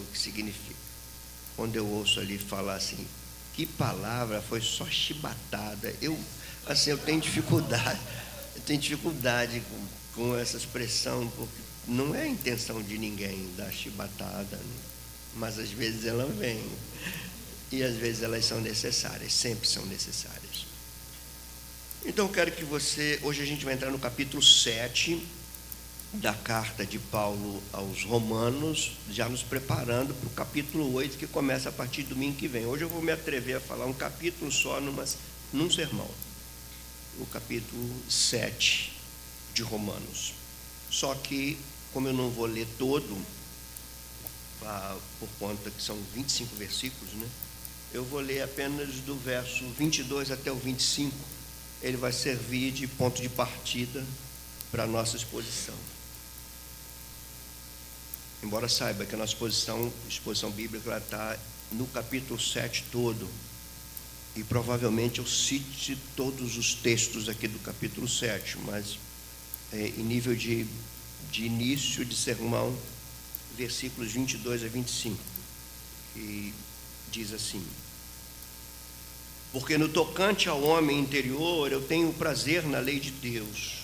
que significa. Quando eu ouço ali falar assim, que palavra, foi só chibatada. Eu tenho dificuldade. Eu tenho dificuldade com essa expressão, porque não é a intenção de ninguém dar chibatada, né? Mas às vezes ela vem. E às vezes elas são necessárias, sempre são necessárias. Então eu quero que você, hoje a gente vai entrar no capítulo 7 da carta de Paulo aos Romanos, já nos preparando para o capítulo 8, que começa a partir do domingo que vem. Hoje eu vou me atrever a falar um capítulo só num sermão. O capítulo 7 de Romanos. Só que, como eu não vou ler todo, por conta que são 25 versículos, né? Eu vou ler apenas do verso 22 até o 25. Ele vai servir de ponto de partida para a nossa exposição. Embora saiba que a nossa exposição bíblica está no capítulo 7 todo, e provavelmente eu cite todos os textos aqui do capítulo 7, mas em nível de início de sermão, versículos 22 a 25, que diz assim: porque no tocante ao homem interior eu tenho prazer na lei de Deus,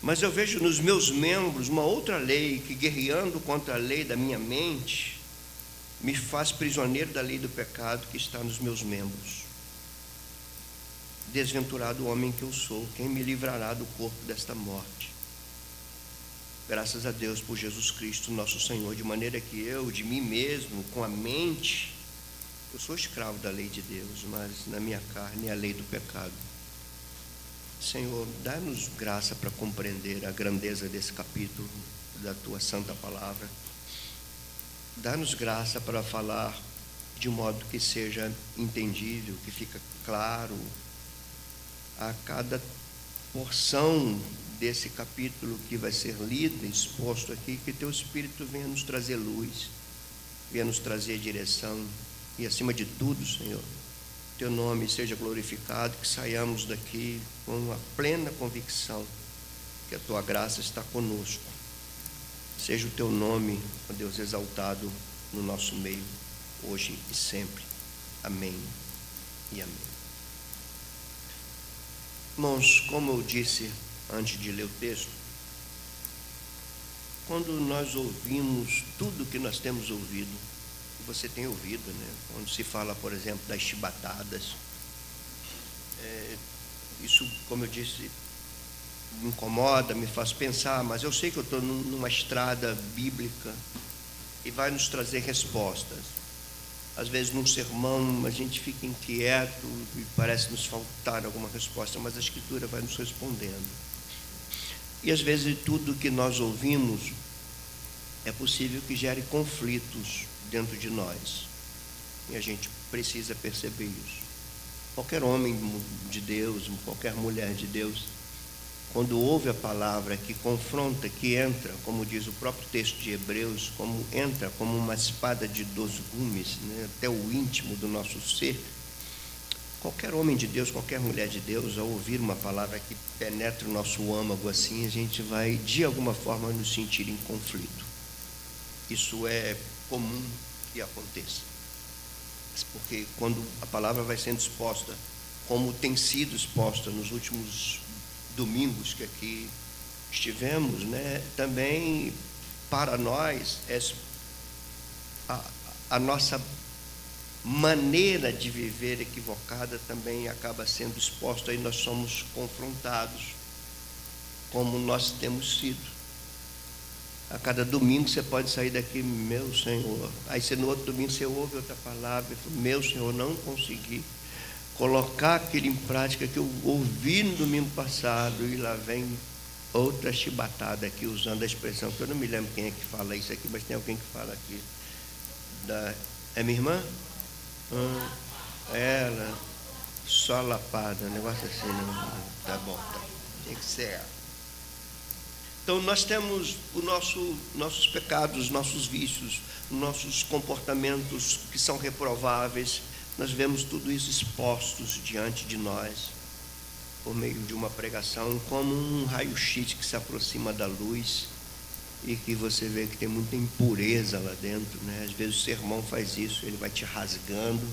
mas eu vejo nos meus membros uma outra lei que, guerreando contra a lei da minha mente, me faz prisioneiro da lei do pecado que está nos meus membros. Desventurado o homem que eu sou, quem me livrará do corpo desta morte? Graças a Deus por Jesus Cristo, nosso Senhor, de maneira que eu, de mim mesmo, com a mente, eu sou escravo da lei de Deus, mas na minha carne é a lei do pecado. Senhor, dá-nos graça para compreender a grandeza desse capítulo da Tua Santa Palavra. Dá-nos graça para falar de um modo que seja entendível, que fica claro a cada porção desse capítulo que vai ser lido, exposto aqui, que Teu Espírito venha nos trazer luz, venha nos trazer direção e, acima de tudo, Senhor, Teu nome seja glorificado, que saiamos daqui com a plena convicção que a Tua graça está conosco. Seja o Teu nome, ó Deus, exaltado no nosso meio, hoje e sempre. Amém e amém. Irmãos, como eu disse antes de ler o texto, quando nós ouvimos tudo que nós temos ouvido, você tem ouvido, né? Quando se fala, por exemplo, das chibatadas, isso, como eu disse, me incomoda, me faz pensar, mas eu sei que eu estou numa estrada bíblica e vai nos trazer respostas. Às vezes num sermão a gente fica inquieto e parece nos faltar alguma resposta, mas a Escritura vai nos respondendo. E às vezes tudo que nós ouvimos é possível que gere conflitos dentro de nós, e a gente precisa perceber isso. Qualquer homem de Deus, qualquer mulher de Deus, quando ouve a palavra que confronta, que entra, como diz o próprio texto de Hebreus, como entra como uma espada de 12 gumes, né, até o íntimo do nosso ser, qualquer homem de Deus, qualquer mulher de Deus, ao ouvir uma palavra que penetra o nosso âmago assim, a gente vai de alguma forma nos sentir em conflito. Isso é comum que aconteça, porque quando a palavra vai sendo exposta, como tem sido exposta nos últimos domingos que aqui estivemos, né, também para nós a nossa maneira de viver equivocada também acaba sendo exposta, e nós somos confrontados como nós temos sido. A cada domingo você pode sair daqui, meu Senhor, aí você, no outro domingo você ouve outra palavra e fala, meu Senhor, não consegui colocar aquilo em prática que eu ouvi no domingo passado, e lá vem outra chibatada aqui, usando a expressão que eu não me lembro quem é que fala isso aqui, mas tem alguém que fala aqui. É minha irmã? Ela, só lapada, um negócio assim, não, tá bom, tem que ser ela. Então nós temos nossos pecados, nossos vícios, nossos comportamentos que são reprováveis. Nós vemos tudo isso expostos diante de nós, por meio de uma pregação, como um raio-x que se aproxima da luz e que você vê que tem muita impureza lá dentro, né? Às vezes o sermão faz isso, ele vai te rasgando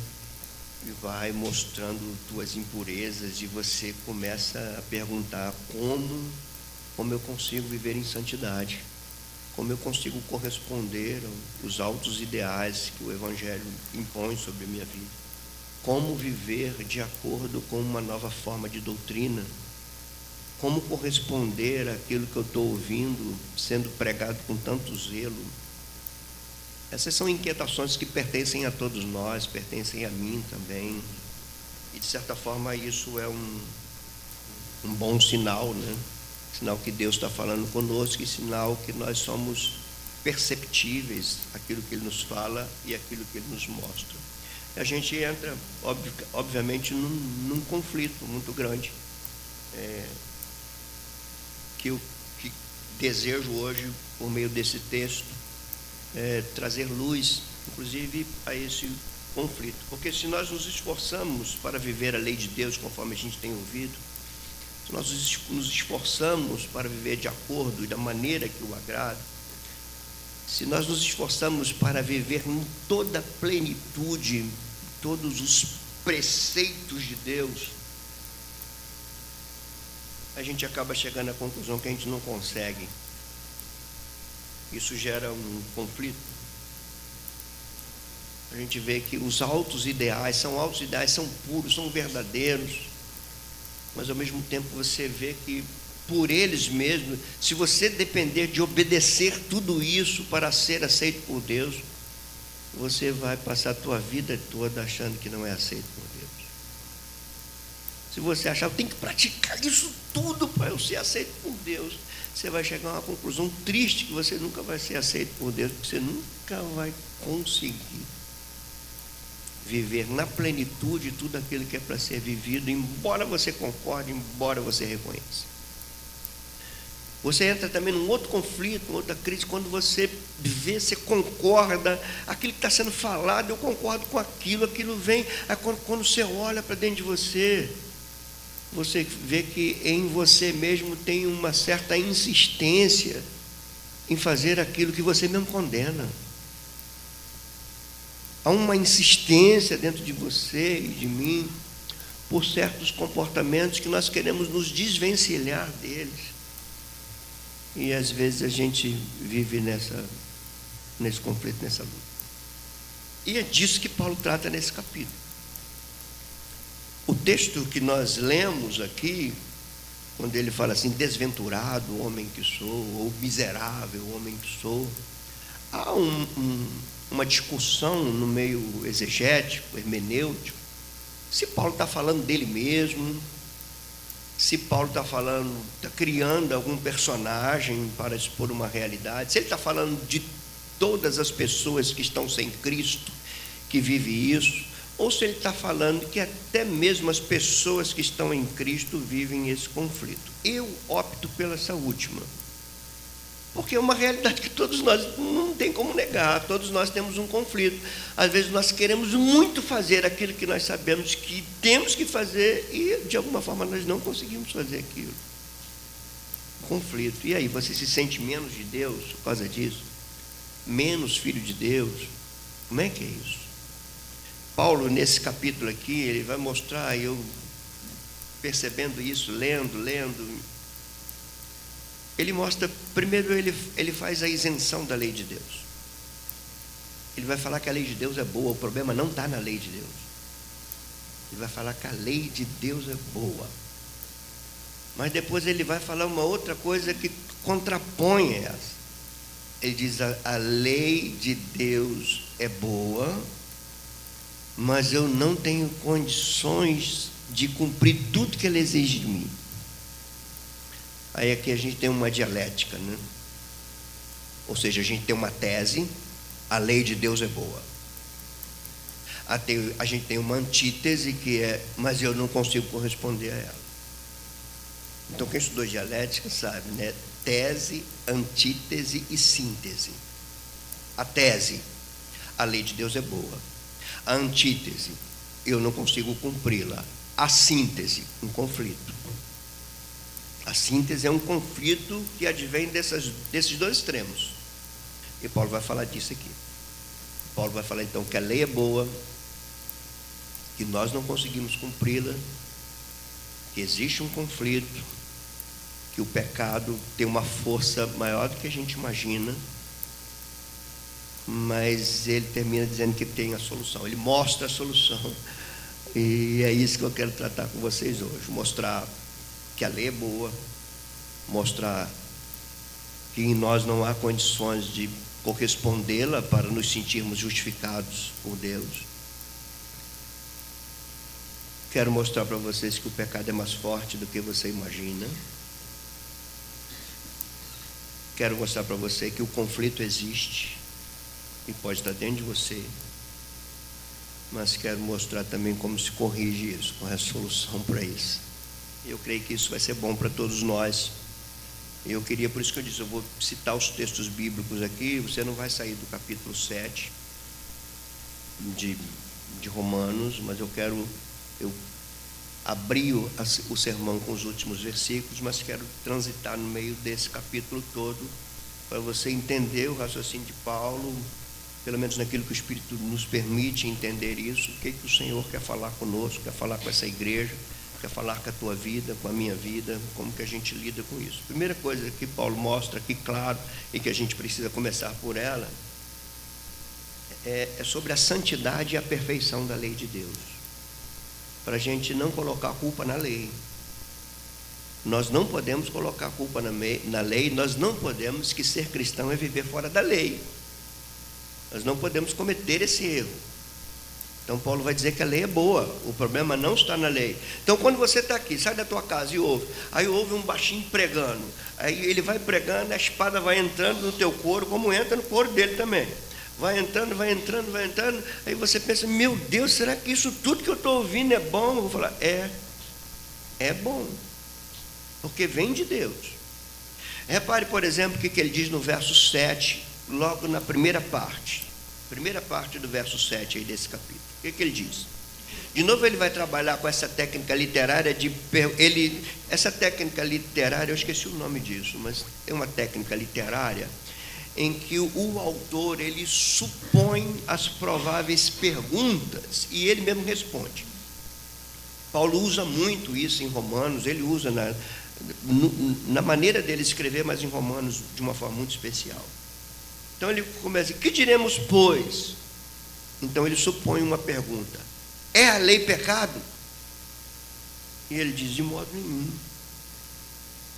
e vai mostrando tuas impurezas, e você começa a perguntar como eu consigo viver em santidade, como eu consigo corresponder aos altos ideais que o Evangelho impõe sobre a minha vida, como viver de acordo com uma nova forma de doutrina, como corresponder àquilo que eu estou ouvindo, sendo pregado com tanto zelo. Essas são inquietações que pertencem a todos nós, pertencem a mim também. E, de certa forma, isso é um bom sinal, né? Sinal que Deus está falando conosco, e sinal que nós somos perceptíveis àquilo que Ele nos fala e àquilo que Ele nos mostra. E a gente entra, obviamente, num conflito muito grande. Que desejo hoje, por meio desse texto, trazer luz, inclusive, a esse conflito. Porque se nós nos esforçamos para viver a lei de Deus, conforme a gente tem ouvido, se nós nos esforçamos para viver de acordo e da maneira que o agrada, se nós nos esforçamos para viver em toda a plenitude, todos os preceitos de Deus, a gente acaba chegando à conclusão que a gente não consegue. Isso gera um conflito. A gente vê que os altos ideais, são puros, são verdadeiros, mas ao mesmo tempo você vê que por eles mesmos, se você depender de obedecer tudo isso para ser aceito por Deus, você vai passar a tua vida toda achando que não é aceito por Deus. Se você achar, eu tenho que praticar isso tudo para eu ser aceito por Deus, você vai chegar a uma conclusão triste, que você nunca vai ser aceito por Deus, porque você nunca vai conseguir viver na plenitude tudo aquilo que é para ser vivido, embora você concorde, embora você reconheça. Você entra também num outro conflito, outra crise, quando você vê, você concorda, aquilo que está sendo falado, eu concordo com aquilo vem, quando você olha para dentro de você vê que em você mesmo tem uma certa insistência em fazer aquilo que você mesmo condena. Há uma insistência dentro de você e de mim por certos comportamentos que nós queremos nos desvencilhar deles. E às vezes a gente vive nesse conflito, nessa luta. E é disso que Paulo trata nesse capítulo. O texto que nós lemos aqui, quando ele fala assim, desventurado homem que sou, ou miserável homem que sou, há uma discussão no meio exegético, hermenêutico, se Paulo está falando dele mesmo, se Paulo está criando algum personagem para expor uma realidade, se ele está falando de todas as pessoas que estão sem Cristo, que vivem isso, ou se ele está falando que até mesmo as pessoas que estão em Cristo vivem esse conflito. Eu opto pela essa última, porque é uma realidade que todos nós não tem como negar, todos nós temos um conflito. Às vezes nós queremos muito fazer aquilo que nós sabemos que temos que fazer e de alguma forma nós não conseguimos fazer aquilo. Conflito. E aí, você se sente menos de Deus por causa disso? Menos filho de Deus? Como é que é isso? Paulo, nesse capítulo aqui, ele vai mostrar, eu percebendo isso, lendo, ele mostra, primeiro ele faz a isenção da lei de Deus. Ele vai falar que a lei de Deus é boa, o problema não está na lei de Deus. Ele vai falar que a lei de Deus é boa. Mas depois ele vai falar uma outra coisa que contrapõe essa. Ele diz, a lei de Deus é boa, mas eu não tenho condições de cumprir tudo que ela exige de mim. Aí aqui a gente tem uma dialética, né? Ou seja, a gente tem uma tese, a lei de Deus é boa. A gente tem uma antítese que é, mas eu não consigo corresponder a ela. Então quem estudou dialética sabe, né? Tese, antítese e síntese. A tese, a lei de Deus é boa. A antítese, eu não consigo cumpri-la. A síntese, um conflito. A síntese é um conflito que advém desses dois extremos. E Paulo vai falar disso aqui. Paulo vai falar então que a lei é boa, que nós não conseguimos cumpri-la, que existe um conflito, que o pecado tem uma força maior do que a gente imagina, mas ele termina dizendo que tem a solução, ele mostra a solução, e é isso que eu quero tratar com vocês hoje, mostrar que a lei é boa, mostrar que em nós não há condições de correspondê-la para nos sentirmos justificados por Deus. Quero mostrar para vocês que o pecado é mais forte do que você imagina. Quero mostrar para você que o conflito existe e pode estar dentro de você, mas quero mostrar também como se corrige isso, qual é a solução para isso. Eu creio que isso vai ser bom para todos nós. Eu queria, por isso que eu disse, eu vou citar os textos bíblicos aqui. Você não vai sair do capítulo 7 de Romanos, mas eu abri o sermão com os últimos versículos, mas quero transitar no meio desse capítulo todo, para você entender o raciocínio de Paulo, pelo menos naquilo que o Espírito nos permite entender isso, o que o Senhor quer falar conosco, quer falar com essa igreja, quer falar com a tua vida, com a minha vida, como que a gente lida com isso. Primeira coisa que Paulo mostra aqui, claro, e que a gente precisa começar por ela, é sobre a santidade e a perfeição da lei de Deus. Para a gente não colocar a culpa na lei. Nós não podemos colocar a culpa na lei, nós não podemos, que ser cristão é viver fora da lei. Nós não podemos cometer esse erro. Então Paulo vai dizer que a lei é boa, o problema não está na lei. Então quando você está aqui, sai da tua casa e ouve, aí ouve um baixinho pregando, aí ele vai pregando, a espada vai entrando no teu couro, como entra no couro dele também. Vai entrando, aí você pensa, meu Deus, será que isso tudo que eu estou ouvindo é bom? Eu vou falar, é bom, porque vem de Deus. Repare, por exemplo, o que ele diz no verso 7, logo na primeira parte do verso 7 aí desse capítulo. O que ele diz? De novo ele vai trabalhar com essa técnica literária essa técnica literária, eu esqueci o nome disso, mas é uma técnica literária em que o autor ele supõe as prováveis perguntas e ele mesmo responde. Paulo usa muito isso em Romanos, ele usa na maneira dele escrever, mas em Romanos de uma forma muito especial. Então ele começa, que diremos, pois? Então ele supõe uma pergunta: é a lei pecado? E ele diz, de modo nenhum.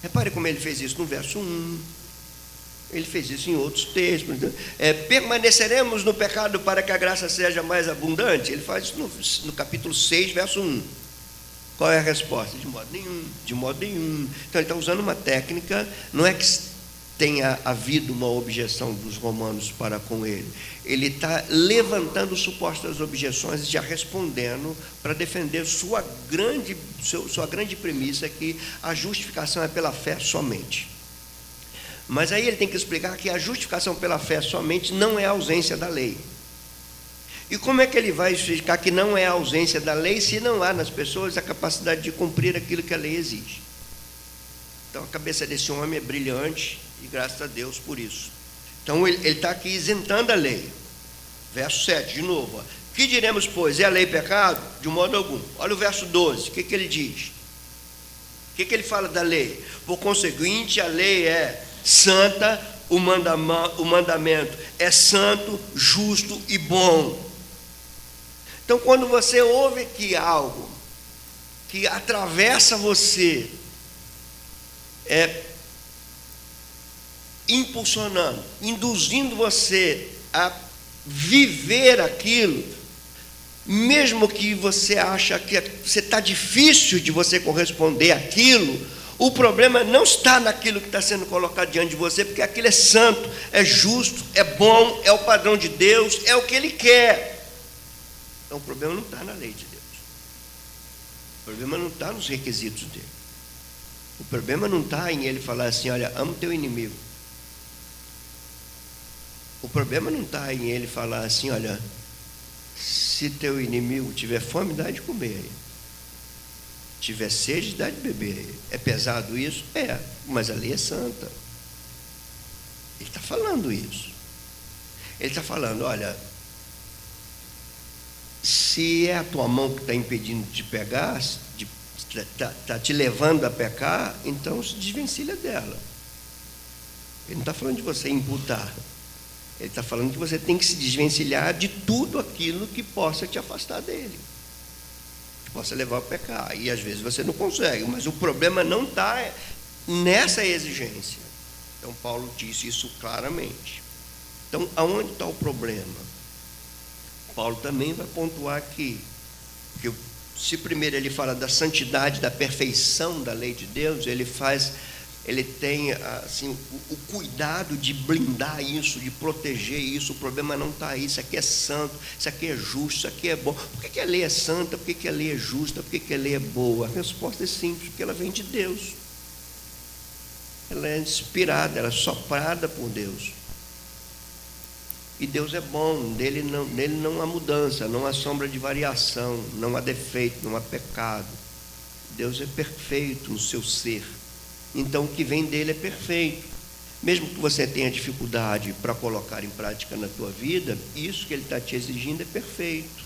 Repare como ele fez isso no verso 1. Ele fez isso em outros textos. Permaneceremos no pecado para que a graça seja mais abundante? Ele faz isso no capítulo 6, verso 1. Qual é a resposta? De modo nenhum, de modo nenhum. Então ele está usando uma técnica, não é que tenha havido uma objeção dos romanos para com ele. Ele está levantando supostas objeções e já respondendo para defender sua grande premissa, que a justificação é pela fé somente. Mas aí ele tem que explicar que a justificação pela fé somente não é a ausência da lei. E como é que ele vai explicar que não é a ausência da lei se não há nas pessoas a capacidade de cumprir aquilo que a lei exige? Então a cabeça desse homem é brilhante e graças a Deus por isso. Então ele está aqui isentando a lei. Verso 7, de novo. Que diremos, pois? É a lei pecado? De modo algum. Olha o verso 12, o que ele diz? O que ele fala da lei? Por conseguinte, a lei é santa, o mandamento é santo, justo e bom. Então quando você ouve aqui algo que atravessa você, impulsionando, induzindo você a viver aquilo, mesmo que você acha que você está difícil de você corresponder àquilo, o problema não está naquilo que está sendo colocado diante de você, porque aquilo é santo, é justo, é bom, é o padrão de Deus, é o que Ele quer. Então o problema não está na lei de Deus, o problema não está nos requisitos dele, o problema não está em Ele falar assim, olha, ama o teu inimigo. O problema não está em Ele falar assim, olha, se teu inimigo tiver fome, dá de comer. tiver sede, dá de beber. É pesado isso? É, mas a lei é santa. Ele está falando isso. Ele está falando, olha, se é a tua mão que está impedindo de pegar, está te levando a pecar, então se desvencilha dela. Ele não está falando de você imputar. Ele está falando que você tem que se desvencilhar de tudo aquilo que possa te afastar dele, que possa levar a pecar. E às vezes você não consegue, mas o problema não está nessa exigência. Então Paulo disse isso claramente. Então, aonde está o problema? Paulo também vai pontuar aqui, que se primeiro ele fala da santidade, da perfeição da lei de Deus, ele tem assim, o cuidado de blindar isso, de proteger isso. O problema não está aí. Isso aqui é santo, isso aqui é justo, isso aqui é bom. Por que a lei é santa? Por que a lei é justa? Por que a lei é boa? A resposta é simples, porque ela vem de Deus. Ela é inspirada, ela é soprada por Deus. E Deus é bom, nele não há mudança, não há sombra de variação, não há defeito, não há pecado. Deus é perfeito no seu ser. Então o que vem dele é perfeito. Mesmo que você tenha dificuldade para colocar em prática na tua vida, isso que ele está te exigindo é perfeito.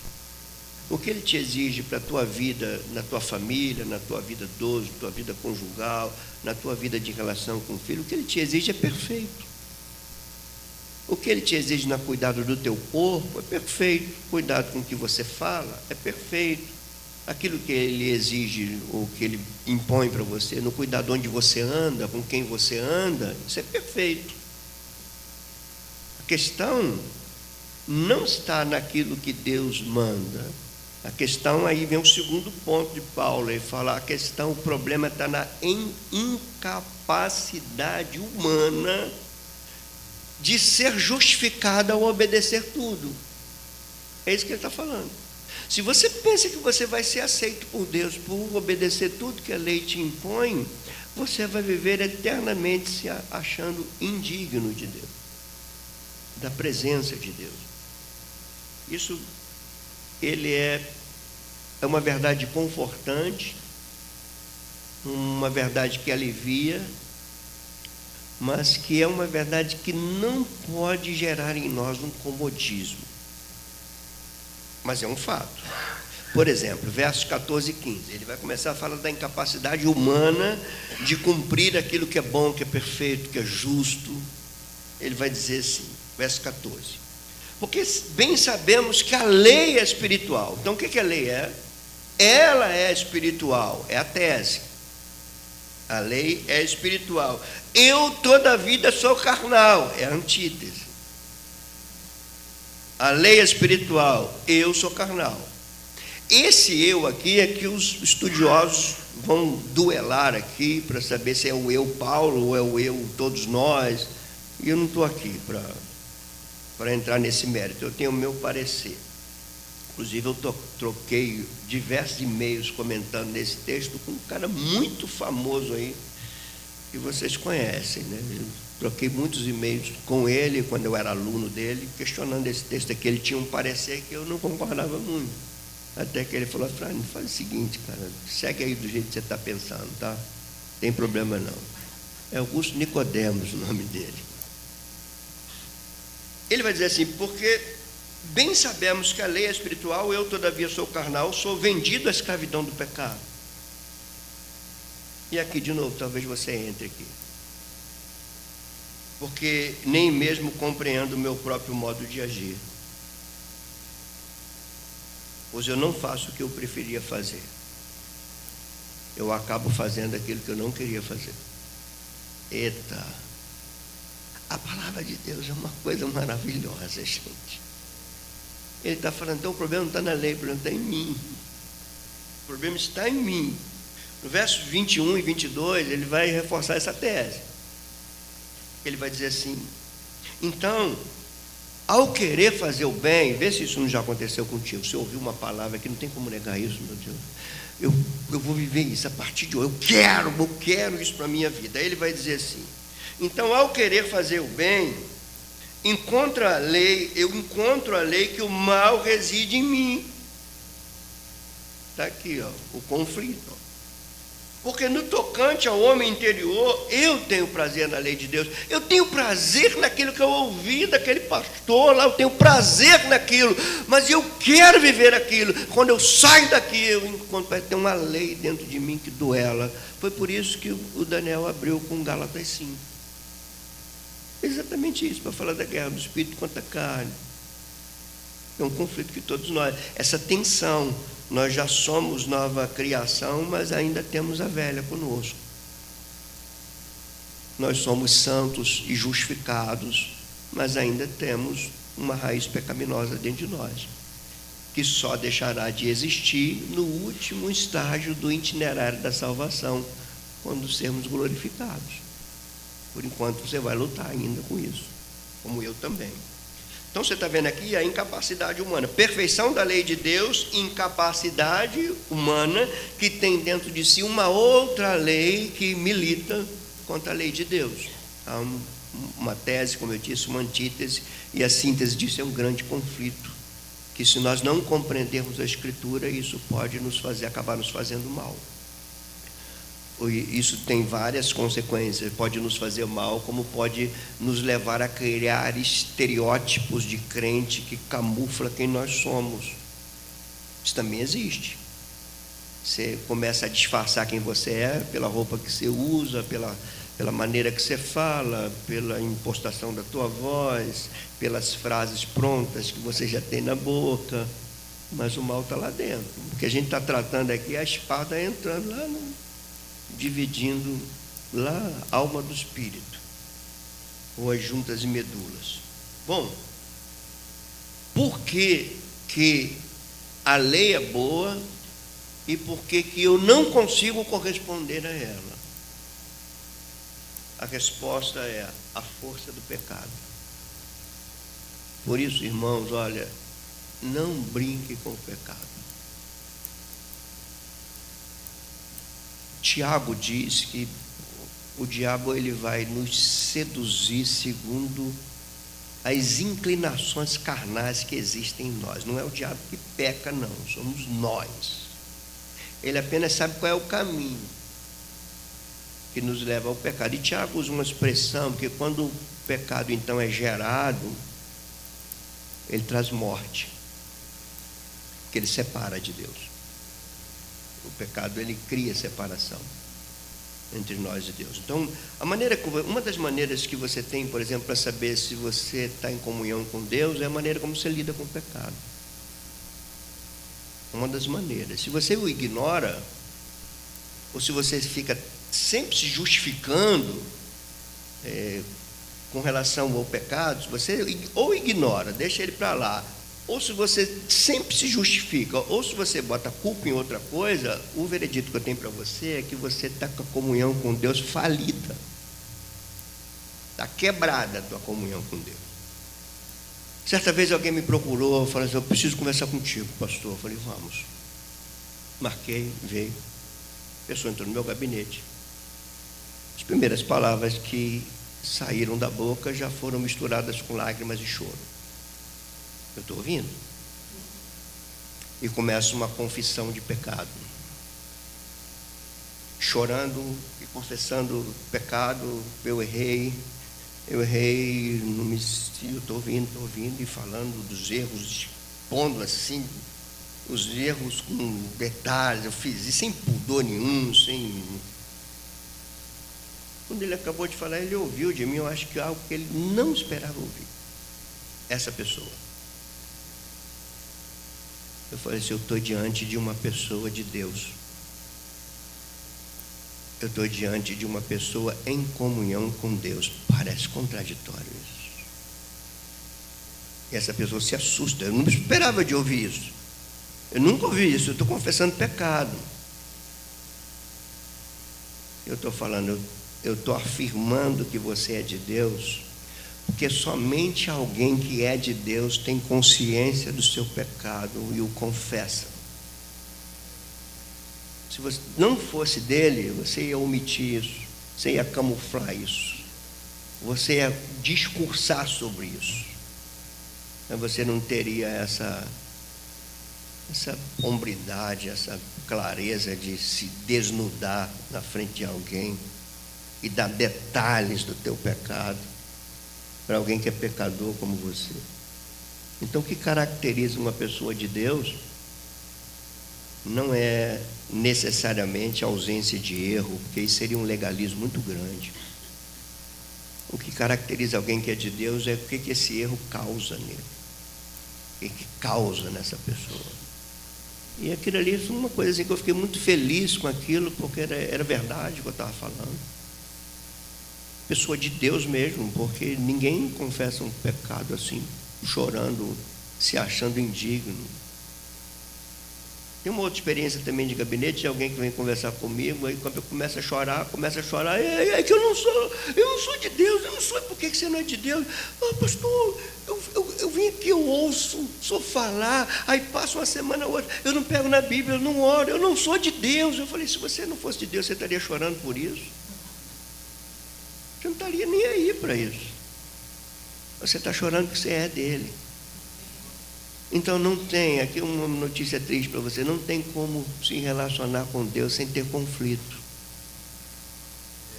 O que ele te exige para a tua vida, na tua família, na tua vida idoso, na tua vida conjugal, na tua vida de relação com o filho, o que ele te exige é perfeito. O que ele te exige no cuidado do teu corpo é perfeito. Cuidado com o que você fala é perfeito. Aquilo que ele exige, ou que ele impõe para você, no cuidado onde você anda, com quem você anda, isso é perfeito. A questão não está naquilo que Deus manda. A questão, aí vem o segundo ponto de Paulo, ele fala, o problema está na incapacidade humana de ser justificada ao obedecer tudo. É isso que ele está falando. Se você pensa que você vai ser aceito por Deus por obedecer tudo que a lei te impõe, você vai viver eternamente se achando indigno de Deus, da presença de Deus. Isso, ele é uma verdade confortante, uma verdade que alivia, mas que é uma verdade que não pode gerar em nós um comodismo. Mas é um fato. Por exemplo, versos 14 e 15, ele vai começar a falar da incapacidade humana de cumprir aquilo que é bom, que é perfeito, que é justo. Ele vai dizer assim, verso 14: porque bem sabemos que a lei é espiritual. Então o que a lei é? Ela é espiritual, é a tese. A lei é espiritual. Eu toda a vida sou carnal, é a antítese. A lei é espiritual, eu sou carnal. Esse eu aqui é que os estudiosos vão duelar aqui para saber se é o eu Paulo ou é o eu todos nós. E eu não estou aqui para entrar nesse mérito, eu tenho o meu parecer. Inclusive eu troquei diversos e-mails comentando nesse texto com um cara muito famoso aí, que vocês conhecem, né? Eu troquei muitos e-mails com ele, quando eu era aluno dele, questionando esse texto aqui. Ele tinha um parecer que eu não concordava muito. Até que ele falou, Fran, faz o seguinte, cara, segue aí do jeito que você está pensando, tá? Tem problema não. É Augusto Nicodemos o nome dele. Ele vai dizer assim, porque bem sabemos que a lei é espiritual, eu todavia sou carnal, sou vendido à escravidão do pecado. E aqui de novo, talvez você entre aqui. Porque nem mesmo compreendo o meu próprio modo de agir. Pois eu não faço o que eu preferia fazer. Eu acabo fazendo aquilo que eu não queria fazer. Eita! A palavra de Deus é uma coisa maravilhosa, gente. Ele está falando, então o problema não está na lei, o problema está em mim. O problema está em mim. No versos 21 e 22, ele vai reforçar essa tese. Ele vai dizer assim, então, ao querer fazer o bem, vê se isso não já aconteceu contigo, você ouviu uma palavra que não tem como negar isso, meu Deus, eu vou viver isso a partir de hoje, eu quero isso para a minha vida. Aí ele vai dizer assim, então, ao querer fazer o bem, eu encontro a lei que o mal reside em mim. Está aqui, ó, o conflito. Porque no tocante ao homem interior, eu tenho prazer na lei de Deus. Eu tenho prazer naquilo que eu ouvi daquele pastor lá, eu tenho prazer naquilo, mas eu quero viver aquilo. Quando eu saio daqui, eu encontro vai ter uma lei dentro de mim que duela. Foi por isso que o Daniel abriu com Gálatas 5. Exatamente isso, para falar da guerra do espírito contra a carne. É um conflito que todos nós, essa tensão. Nós já somos nova criação, mas ainda temos a velha conosco. Nós somos santos e justificados, mas ainda temos uma raiz pecaminosa dentro de nós, que só deixará de existir no último estágio do itinerário da salvação, quando sermos glorificados. Por enquanto você vai lutar ainda com isso, como eu também. Então você está vendo aqui a incapacidade humana, perfeição da lei de Deus, incapacidade humana que tem dentro de si uma outra lei que milita contra a lei de Deus. Há uma tese, como eu disse, uma antítese, e a síntese disso é um grande conflito, que se nós não compreendermos a Escritura, isso pode acabar nos fazendo mal. Isso tem várias consequências, pode nos fazer mal, como pode nos levar a criar estereótipos de crente que camufla quem nós somos. Isso também existe. Você começa a disfarçar quem você é pela roupa que você usa, pela maneira que você fala, pela impostação da tua voz, pelas frases prontas que você já tem na boca, mas o mal está lá dentro. O que a gente está tratando aqui é a espada entrando lá dividindo lá a alma do espírito, ou as juntas e medulas. Bom, por que a lei é boa e por que eu não consigo corresponder a ela? A resposta é a força do pecado. Por isso, irmãos, olha, não brinque com o pecado. Tiago diz que o diabo ele vai nos seduzir segundo as inclinações carnais que existem em nós. Não é o diabo que peca, não, somos nós. Ele apenas sabe qual é o caminho que nos leva ao pecado. E Tiago usa uma expressão que quando o pecado então é gerado, ele traz morte, que ele separa de Deus. O pecado, ele cria separação entre nós e Deus. Então, uma das maneiras que você tem, por exemplo, para saber se você está em comunhão com Deus, é a maneira como você lida com o pecado. Uma das maneiras. Se você o ignora, ou se você fica sempre se justificando com relação ao pecado, você ou ignora, deixa ele para lá, ou se você sempre se justifica, ou se você bota a culpa em outra coisa, o veredito que eu tenho para você é que você está com a comunhão com Deus falida. Está quebrada a tua comunhão com Deus. Certa vez alguém me procurou, falou assim: eu preciso conversar contigo, pastor. Eu falei: vamos. Marquei, veio. A pessoa entrou no meu gabinete. As primeiras palavras que saíram da boca já foram misturadas com lágrimas e choro. Eu estou ouvindo. E começa uma confissão de pecado. Chorando e confessando pecado. Eu errei, não me... eu estou ouvindo e falando dos erros, expondo assim os erros com detalhes. Eu fiz isso sem pudor nenhum, sem... Quando ele acabou de falar, ele ouviu de mim, eu acho que é algo que ele não esperava ouvir. Essa pessoa. Eu falei assim: eu estou diante de uma pessoa de Deus. Eu estou diante de uma pessoa em comunhão com Deus. Parece contraditório isso. E essa pessoa se assusta. Eu não esperava de ouvir isso. Eu nunca ouvi isso. Eu estou confessando pecado. Eu estou falando, eu estou afirmando que você é de Deus, porque somente alguém que é de Deus tem consciência do seu pecado e o confessa. Se você não fosse dele, você ia omitir isso, você ia camuflar isso, você ia discursar sobre isso, mas você não teria essa hombridade, essa clareza de se desnudar na frente de alguém e dar detalhes do teu pecado para alguém que é pecador como você. Então, o que caracteriza uma pessoa de Deus não é necessariamente a ausência de erro, porque isso seria um legalismo muito grande. O que caracteriza alguém que é de Deus é o que esse erro causa nele, o que causa nessa pessoa. E aquilo ali foi uma coisa assim que eu fiquei muito feliz com aquilo, porque era verdade o que eu estava falando. Pessoa de Deus mesmo, porque ninguém confessa um pecado assim, chorando, se achando indigno. Tem uma outra experiência também de gabinete, de alguém que vem conversar comigo, aí quando eu começo a chorar, é que eu não sou de Deus, eu não sou, por que você não é de Deus? Ah, pastor, eu vim aqui, eu ouço, sou falar, aí passa uma semana ou outra, eu não pego na Bíblia, eu não oro, eu não sou de Deus. Eu falei, se você não fosse de Deus, você estaria chorando por isso? Você não estaria nem aí para isso. Você está chorando porque você é dele. Então não tem, aqui uma notícia triste para você, não tem como se relacionar com Deus sem ter conflito.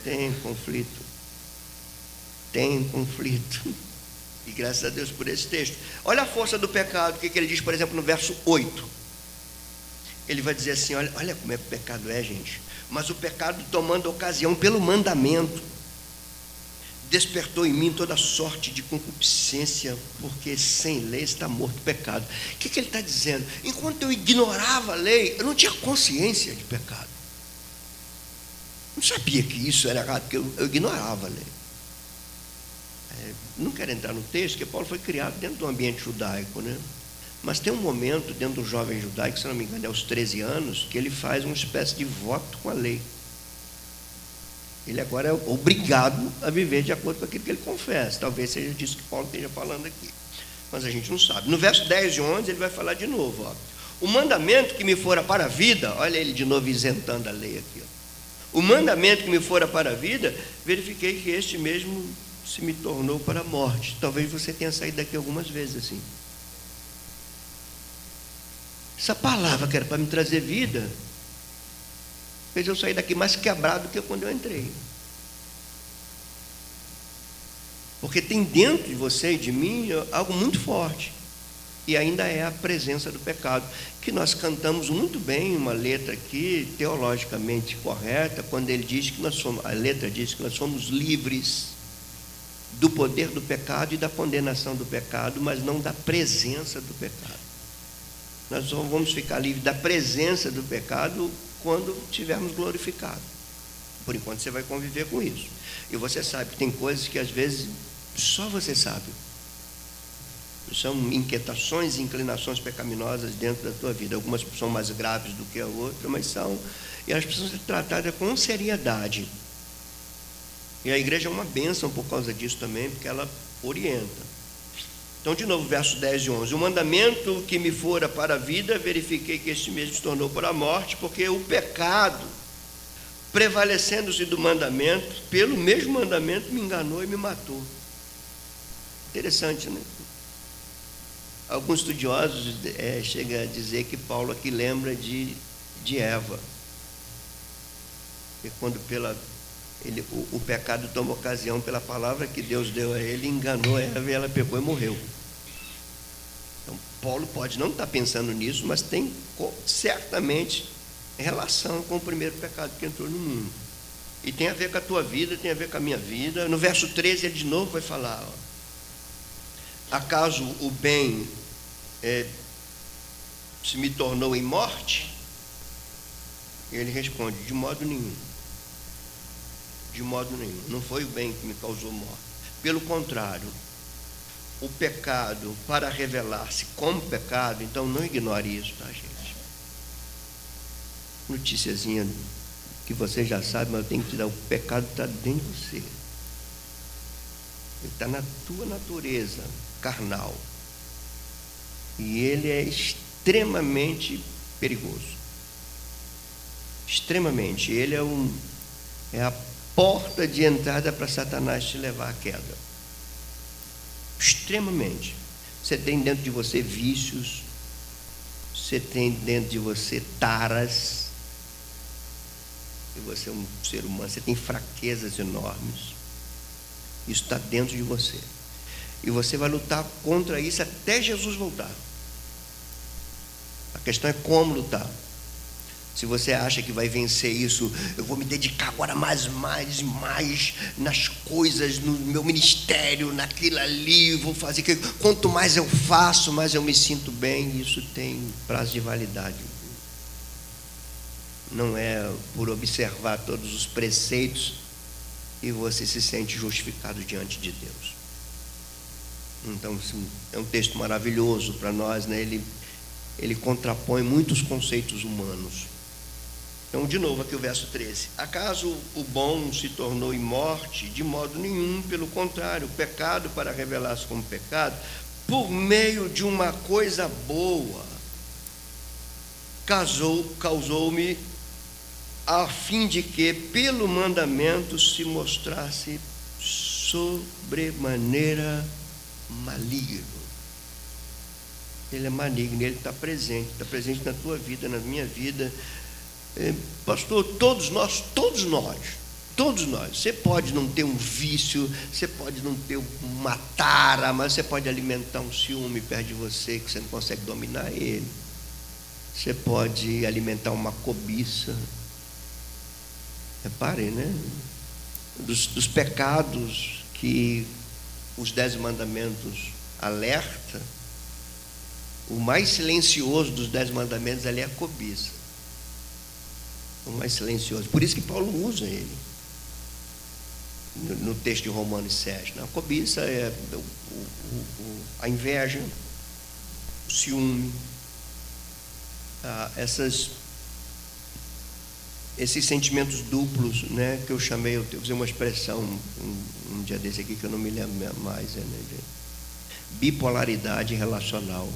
Tem conflito. E graças a Deus por esse texto. Olha a força do pecado, o que ele diz, por exemplo, no verso 8. Ele vai dizer assim, olha como é que o pecado é, gente. Mas o pecado, tomando ocasião pelo mandamento, despertou em mim toda sorte de concupiscência, porque sem lei está morto o pecado. O que ele está dizendo? Enquanto eu ignorava a lei, eu não tinha consciência de pecado. Não sabia que isso era errado, porque eu ignorava a lei. Não quero entrar no texto, porque Paulo foi criado dentro do ambiente judaico, né? Mas tem um momento dentro do jovem judaico, se não me engano é aos 13 anos, que ele faz uma espécie de voto com a lei. Ele agora é obrigado a viver de acordo com aquilo que ele confessa. Talvez seja disso que Paulo esteja falando aqui, mas a gente não sabe. No verso 10 e 11 ele vai falar de novo, o mandamento que me fora para a vida, olha ele de novo isentando a lei aqui, o mandamento que me fora para a vida, verifiquei que este mesmo se me tornou para a morte. Talvez você tenha saído daqui algumas vezes assim. Essa palavra que era para me trazer vida fez eu sair daqui mais quebrado do que quando eu entrei. Porque tem dentro de você e de mim algo muito forte. E ainda é a presença do pecado. Que nós cantamos muito bem uma letra aqui, teologicamente correta, quando ele diz que a letra diz que nós somos livres do poder do pecado e da condenação do pecado, mas não da presença do pecado. Nós só vamos ficar livres da presença do pecado quando tivermos glorificado. Por enquanto você vai conviver com isso. E você sabe que tem coisas que às vezes só você sabe. São inquietações e inclinações pecaminosas dentro da tua vida. Algumas são mais graves do que a outra, mas são. E elas precisam ser tratadas com seriedade. E a igreja é uma bênção por causa disso também, porque ela orienta. Então, de novo, verso 10 e 11. O mandamento que me fora para a vida, verifiquei que este mesmo se tornou para a morte, porque o pecado, prevalecendo-se do mandamento, pelo mesmo mandamento, me enganou e me matou. Interessante, né? Alguns estudiosos chegam a dizer que Paulo aqui lembra de Eva. E quando o pecado toma ocasião pela palavra que Deus deu a ele, enganou Eva e ela pegou e morreu. Então, Paulo pode não estar pensando nisso, mas tem certamente relação com o primeiro pecado que entrou no mundo. E tem a ver com a tua vida, tem a ver com a minha vida. No verso 13 ele de novo vai falar, acaso o bem se me tornou em morte? E ele responde, de modo nenhum. De modo nenhum, não foi o bem que me causou morte. Pelo contrário, o pecado, para revelar-se como pecado, então não ignore isso, tá, gente? Noticiazinha que você já sabe, mas eu tenho que te dar: o pecado está dentro de você. Ele está na tua natureza carnal. E ele é extremamente perigoso. Extremamente. Ele é a porta de entrada para Satanás te levar à queda. Extremamente. Você tem dentro de você vícios, Você tem dentro de você taras, e você é um ser humano, você tem fraquezas enormes. Isso está dentro de você. E você vai lutar contra isso até Jesus voltar. A questão é como lutar. Se você acha que vai vencer isso, eu vou me dedicar agora mais nas coisas, no meu ministério, naquilo ali, vou fazer. Quanto mais eu faço, mais eu me sinto bem. Isso tem prazo de validade. Não é por observar todos os preceitos e você se sente justificado diante de Deus. Então, assim, é um texto maravilhoso para nós, né? Ele contrapõe muitos conceitos humanos. Então, de novo, aqui o verso 13. Acaso o bom se tornou em morte? De modo nenhum, pelo contrário, o pecado, para revelar-se como pecado, por meio de uma coisa boa, causou-me, a fim de que, pelo mandamento, se mostrasse sobremaneira maligno. Ele é maligno, ele está presente na tua vida, na minha vida. Pastor, todos nós, você pode não ter um vício, você pode não ter uma tara, mas você pode alimentar um ciúme perto de você que você não consegue dominar ele. Você pode alimentar uma cobiça. Reparem, né? Dos pecados que os 10 mandamentos alerta, o mais silencioso dos 10 mandamentos ali é a cobiça. O mais silencioso. Por isso que Paulo usa ele no texto de Romanos 7. A cobiça é a inveja, o ciúme, esses sentimentos duplos, né, que eu chamei, eu usei uma expressão um dia desse aqui que eu não me lembro mais, né, bipolaridade relacional.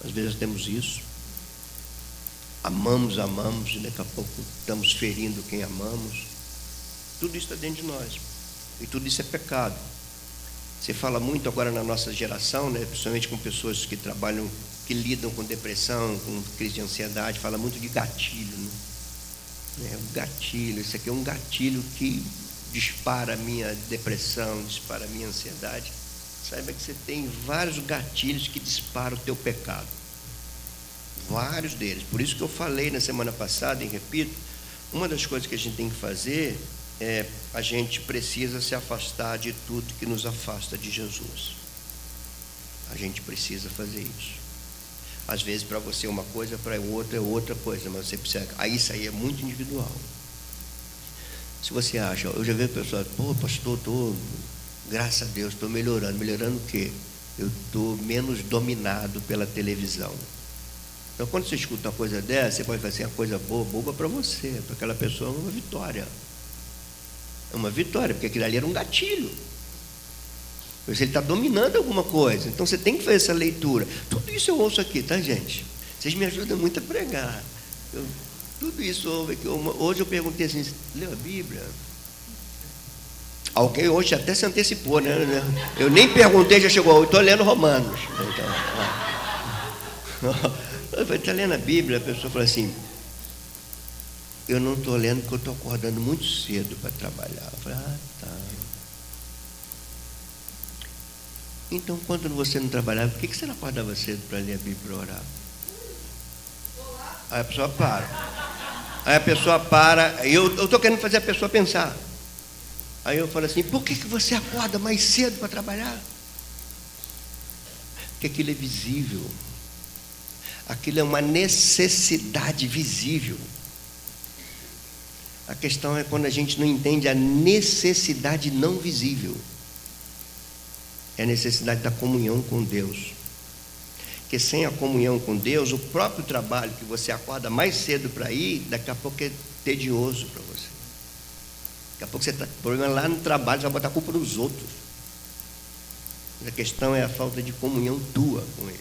Às vezes temos isso, amamos, e daqui a pouco estamos ferindo quem amamos. Tudo isso está dentro de nós, e tudo isso é pecado. Você fala muito agora na nossa geração, né, principalmente com pessoas que trabalham, que lidam com depressão, com crise de ansiedade, fala muito de gatilho, né? Um gatilho, isso aqui é um gatilho que dispara a minha depressão, dispara a minha ansiedade. Saiba que você tem vários gatilhos que disparam o teu pecado, vários deles. Por isso que eu falei na semana passada, e repito, uma das coisas que a gente tem que fazer é, a gente precisa se afastar de tudo que nos afasta de Jesus. A gente precisa fazer isso. Às vezes para você é uma coisa, para outra é outra coisa, mas você precisa. Aí isso aí é muito individual. Se você acha, eu já vi pessoas, pô, pastor, graças a Deus, estou melhorando. Melhorando o quê? Eu estou menos dominado pela televisão. Então quando você escuta uma coisa dessa, você pode fazer uma coisa boba para você, para aquela pessoa é uma vitória. É uma vitória, porque aquilo ali era um gatilho. Ele está dominando alguma coisa. Então você tem que fazer essa leitura. Tudo isso eu ouço aqui, tá, gente? Vocês me ajudam muito a pregar. Tudo isso eu ouço aqui. Hoje eu perguntei assim: leu a Bíblia? Alguém hoje até se antecipou, né? Eu nem perguntei, já chegou. Eu estou lendo Romanos. Eu falei: está lendo a Bíblia? A pessoa falou assim: eu não estou lendo porque eu estou acordando muito cedo para trabalhar. Eu falei: ah, tá. Então, quando você não trabalhava, por que você não acordava cedo para ler a Bíblia e para orar? Aí a pessoa para. Eu estou querendo fazer a pessoa pensar. Aí eu falo assim: por que você acorda mais cedo para trabalhar? Porque aquilo é visível. Aquilo é uma necessidade visível. A questão é quando a gente não entende a necessidade não visível. É a necessidade da comunhão com Deus. Porque sem a comunhão com Deus, o próprio trabalho que você acorda mais cedo para ir, daqui a pouco é tedioso para você. Daqui a pouco você está com problema lá no trabalho, você vai botar a culpa nos outros. Mas a questão é a falta de comunhão tua com Ele.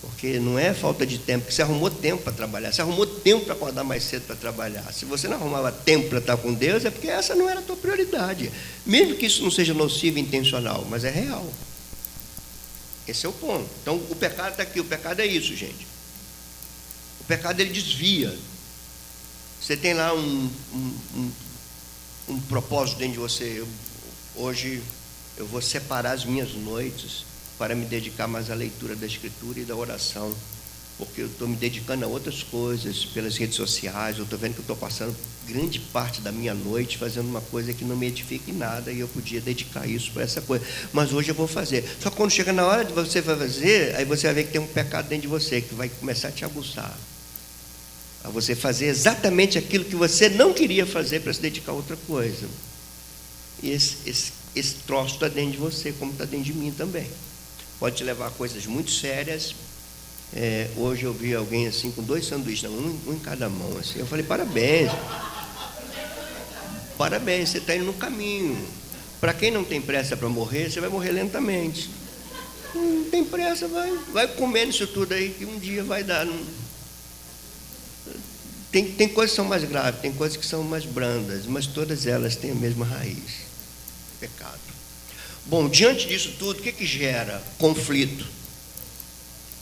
Porque não é falta de tempo, porque você arrumou tempo para trabalhar, você arrumou tempo para acordar mais cedo para trabalhar. Se você não arrumava tempo para estar com Deus, é porque essa não era a tua prioridade. Mesmo que isso não seja nocivo e intencional, mas é real. Esse é o ponto. Então o pecado está aqui, o pecado é isso, gente. pecado ele desvia. Você tem lá um propósito dentro de você. Hoje eu vou separar as minhas noites para me dedicar mais à leitura da Escritura e da oração, porque eu estou me dedicando a outras coisas pelas redes sociais. Eu estou vendo que eu estou passando grande parte da minha noite fazendo uma coisa que não me edifica em nada, e eu podia dedicar isso para essa coisa, mas hoje eu vou fazer. Só que quando chega na hora de você fazer, aí você vai ver que tem um pecado dentro de você que vai começar a te aguçar a você fazer exatamente aquilo que você não queria fazer para se dedicar a outra coisa. E esse troço está dentro de você, como está dentro de mim também. Pode te levar a coisas muito sérias. Hoje eu vi alguém assim com 2 sanduíches, um em cada mão, assim. Eu falei, parabéns, você está indo no caminho. Para quem não tem pressa para morrer, você vai morrer lentamente. Não tem pressa, vai comendo isso tudo aí, que um dia vai dar. Tem coisas que são mais graves, tem coisas que são mais brandas, mas todas elas têm a mesma raiz: pecado. Bom, diante disso tudo, o que gera conflito?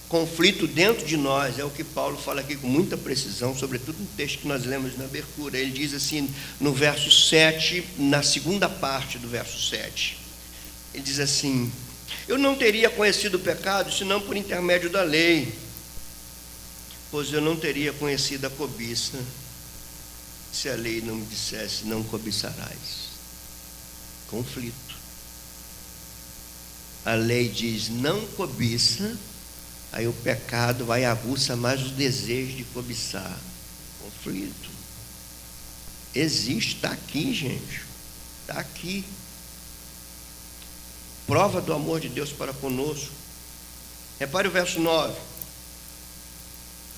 Conflito dentro de nós, é o que Paulo fala aqui com muita precisão, sobretudo no texto que nós lemos na abertura. Ele diz assim, no verso 7, na segunda parte do verso 7, ele diz assim: eu não teria conhecido o pecado senão por intermédio da lei, pois eu não teria conhecido a cobiça se a lei não me dissesse, não cobiçarás. Conflito. A lei diz, não cobiça, aí o pecado vai e aguça mais os desejos de cobiçar. Conflito. Existe, está aqui, gente. Está aqui. Prova do amor de Deus para conosco. Repare o verso 9.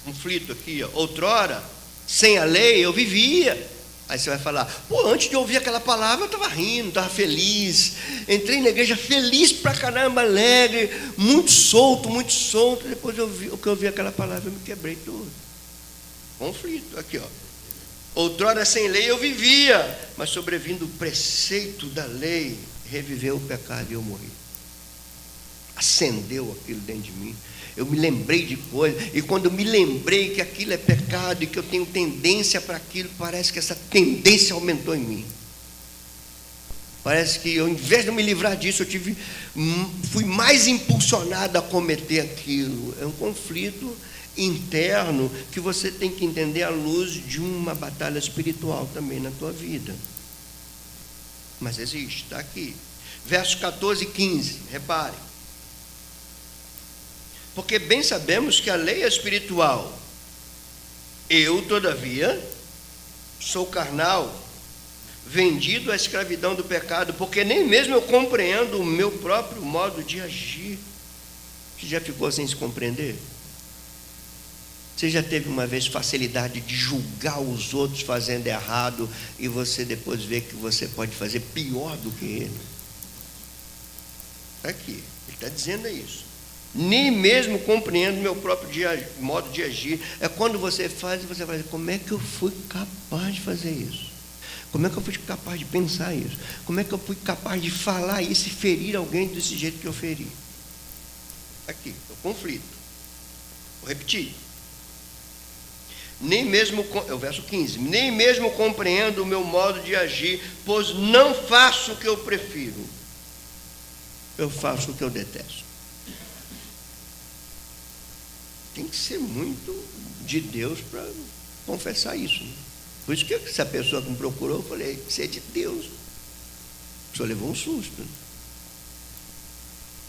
Conflito aqui, ó. Outrora, sem a lei, eu vivia. Aí você vai falar, antes de ouvir aquela palavra, eu estava rindo, estava feliz. Entrei na igreja feliz pra caramba, alegre, muito solto. Depois que eu ouvi aquela palavra, eu me quebrei tudo. Conflito, aqui, ó. Outrora sem lei eu vivia, mas sobrevindo o preceito da lei, reviveu o pecado e eu morri. Acendeu aquilo dentro de mim. Eu me lembrei de coisas, e quando eu me lembrei que aquilo é pecado e que eu tenho tendência para aquilo, parece que essa tendência aumentou em mim. Parece que eu, em vez de eu me livrar disso, fui mais impulsionado a cometer aquilo. É um conflito interno que você tem que entender à luz de uma batalha espiritual também na tua vida. Mas existe, está aqui. Versos 14 e 15, reparem. Porque bem sabemos que a lei é espiritual. Eu, todavia, sou carnal, vendido à escravidão do pecado, porque nem mesmo eu compreendo o meu próprio modo de agir. Você já ficou sem se compreender? Você já teve uma vez facilidade de julgar os outros fazendo errado e você depois vê que você pode fazer pior do que ele? Está aqui, ele está dizendo isso. Nem mesmo compreendo meu próprio modo de agir. É quando você faz e você vai dizer, como é que eu fui capaz de fazer isso? Como é que eu fui capaz de pensar isso? Como é que eu fui capaz de falar isso e ferir alguém desse jeito que eu feri? Aqui, o conflito. Vou repetir. É o verso 15. Nem mesmo compreendo o meu modo de agir, pois não faço o que eu prefiro. Eu faço o que eu detesto. Tem que ser muito de Deus para confessar isso. Por isso que essa pessoa que me procurou, eu falei, você é de Deus. O senhor levou um susto.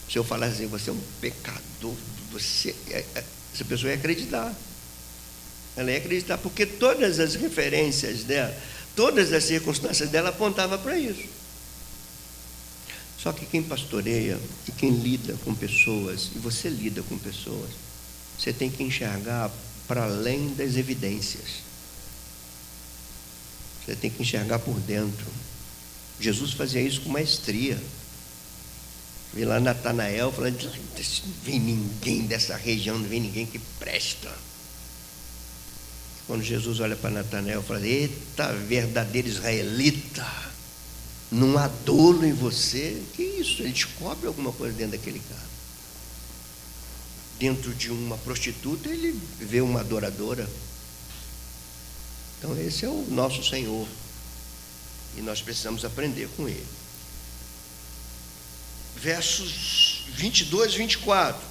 Se eu falar assim, você é um pecador, essa pessoa ia acreditar. Ela ia acreditar, porque todas as referências dela, todas as circunstâncias dela apontavam para isso. Só que quem pastoreia e quem lida com pessoas, e você lida com pessoas, você tem que enxergar para além das evidências. Você tem que enxergar por dentro. Jesus fazia isso com maestria. Vi lá Natanael falando, não vem ninguém dessa região, não vem ninguém que presta. Quando Jesus olha para Natanael, fala, eita, verdadeiro israelita, não há dolo em você. Que isso? Ele descobre alguma coisa dentro daquele cara. dentro de uma prostituta, ele vê uma adoradora. Então esse é o nosso Senhor, e nós precisamos aprender com Ele. Versos 22 e 24,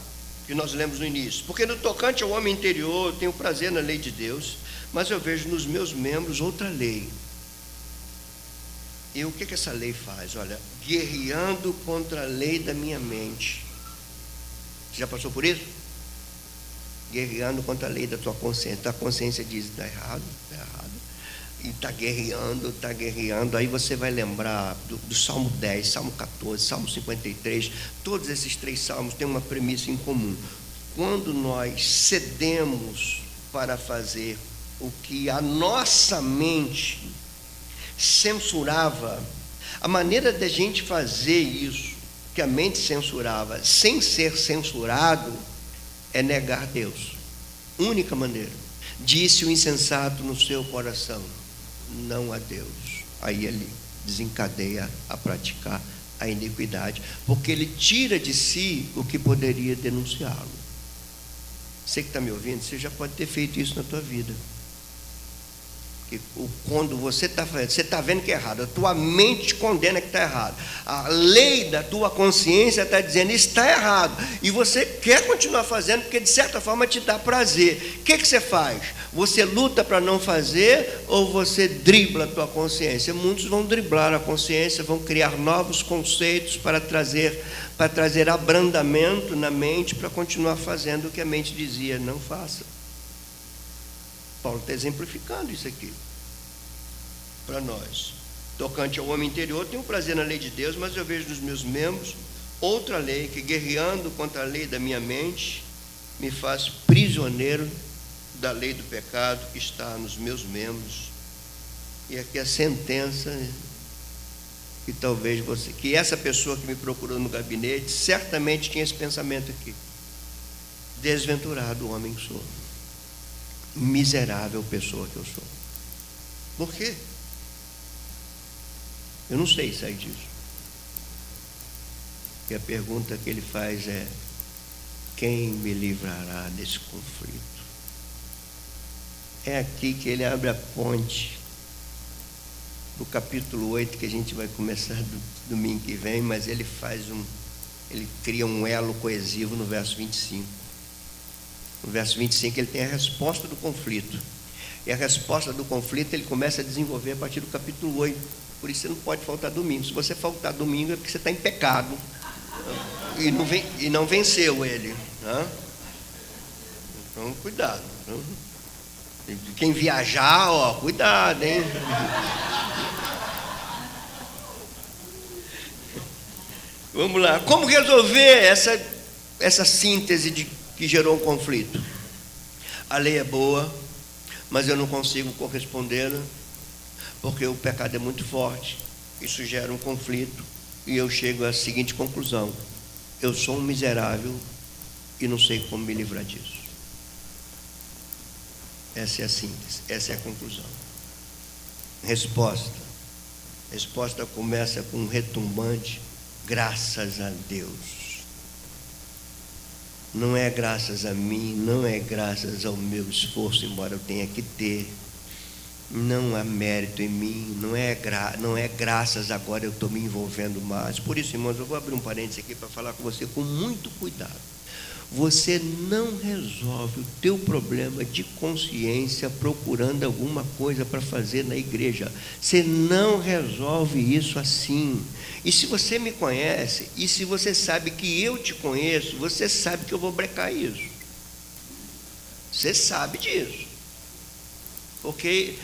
que nós lemos no início: porque no tocante ao homem interior, eu tenho prazer na lei de Deus, mas eu vejo nos meus membros outra lei. E o que essa lei faz? Olha, guerreando contra a lei da minha mente. Você já passou por isso? Guerreando contra a lei da tua consciência. Tua consciência diz: está errado, e está guerreando. Aí você vai lembrar do Salmo 10, Salmo 14, Salmo 53. Todos esses 3 salmos têm uma premissa em comum. Quando nós cedemos para fazer o que a nossa mente censurava, a maneira da gente fazer isso, que a mente censurava, sem ser censurado, é negar Deus. Única maneira. Disse o insensato no seu coração: não a Deus. Aí ele desencadeia a praticar a iniquidade, porque ele tira de si o que poderia denunciá-lo. Você que está me ouvindo, você já pode ter feito isso na tua vida. Que quando você está fazendo, você está vendo que é errado, a tua mente condena que está errado, a lei da tua consciência está dizendo está errado, e você quer continuar fazendo porque de certa forma te dá prazer. O que você faz? Você luta para não fazer, ou você dribla a tua consciência? Muitos vão driblar a consciência, vão criar novos conceitos para trazer abrandamento na mente, para continuar fazendo o que a mente dizia não faça. Paulo está exemplificando isso aqui para nós. Tocante ao homem interior, tenho prazer na lei de Deus, mas eu vejo nos meus membros outra lei, que guerreando contra a lei da minha mente, me faz prisioneiro da lei do pecado que está nos meus membros. E aqui a sentença, que talvez que essa pessoa que me procurou no gabinete certamente tinha esse pensamento aqui: desventurado o homem que sou, miserável pessoa que eu sou. Por quê? Eu não sei sair disso. E a pergunta que ele faz é: quem me livrará desse conflito? É aqui que ele abre a ponte do capítulo 8, que a gente vai começar domingo que vem, mas ele cria um elo coesivo no verso 25. No verso 25 ele tem a resposta do conflito. E a resposta do conflito ele começa a desenvolver a partir do capítulo 8. Por isso você não pode faltar domingo. Se você faltar domingo é porque você está em pecado e não venceu ele, né? Então cuidado. Quem viajar, cuidado, hein? Vamos lá. Como resolver essa síntese que gerou um conflito? A lei é boa, mas eu não consigo correspondê-la, porque o pecado é muito forte. Isso gera um conflito, e eu chego à seguinte conclusão: eu sou um miserável e não sei como me livrar disso. Essa é a síntese, essa é a conclusão. Resposta. A resposta começa com um retumbante: graças a Deus. Não é graças a mim, não é graças ao meu esforço, embora eu tenha que ter. Não há mérito em mim, não é graças agora eu estou me envolvendo mais. Por isso, irmãos, eu vou abrir um parênteses aqui para falar com você com muito cuidado. Você não resolve o teu problema de consciência procurando alguma coisa para fazer na igreja. Você não resolve isso assim. E se você me conhece, e se você sabe que eu te conheço, você sabe que eu vou brecar isso. Você sabe disso. Porque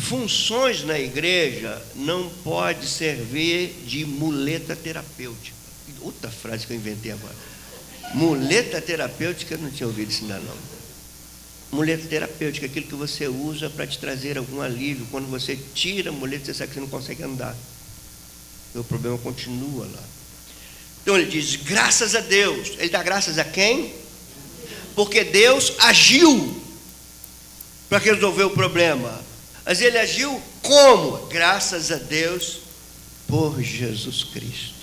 funções na igreja não pode servir de muleta terapêutica. Outra frase que eu inventei agora. Muleta terapêutica, eu não tinha ouvido isso ainda não. Muleta terapêutica, aquilo que você usa para te trazer algum alívio. Quando você tira a muleta, você sabe que você não consegue andar. O problema continua lá. Então ele diz, graças a Deus. Ele dá graças a quem? Porque Deus agiu para resolver o problema. Mas ele agiu como? Graças a Deus por Jesus Cristo.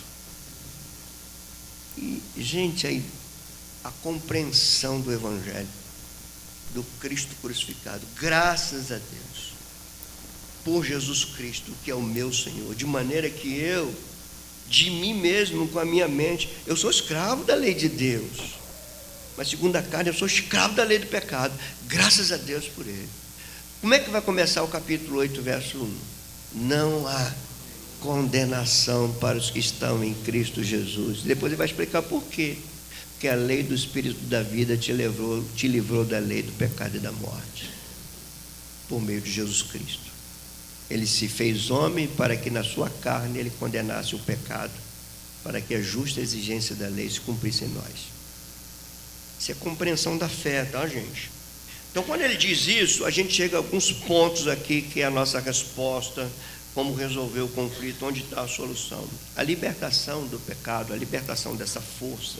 E, gente, aí a compreensão do Evangelho, do Cristo crucificado, graças a Deus, por Jesus Cristo, que é o meu Senhor, de maneira que eu, de mim mesmo, com a minha mente, eu sou escravo da lei de Deus, mas segundo a carne eu sou escravo da lei do pecado, graças a Deus por ele. Como é que vai começar o capítulo 8, verso 1? Não há condenação para os que estão em Cristo Jesus. Depois ele vai explicar por quê. Porque a lei do Espírito da vida te livrou da lei do pecado e da morte, por meio de Jesus Cristo. Ele se fez homem para que na sua carne ele condenasse o pecado, para que a justa exigência da lei se cumprisse em nós. Isso é compreensão da fé, tá, gente? Então, quando ele diz isso, a gente chega a alguns pontos aqui, que é a nossa resposta, como resolver o conflito, onde está a solução. A libertação do pecado, a libertação dessa força,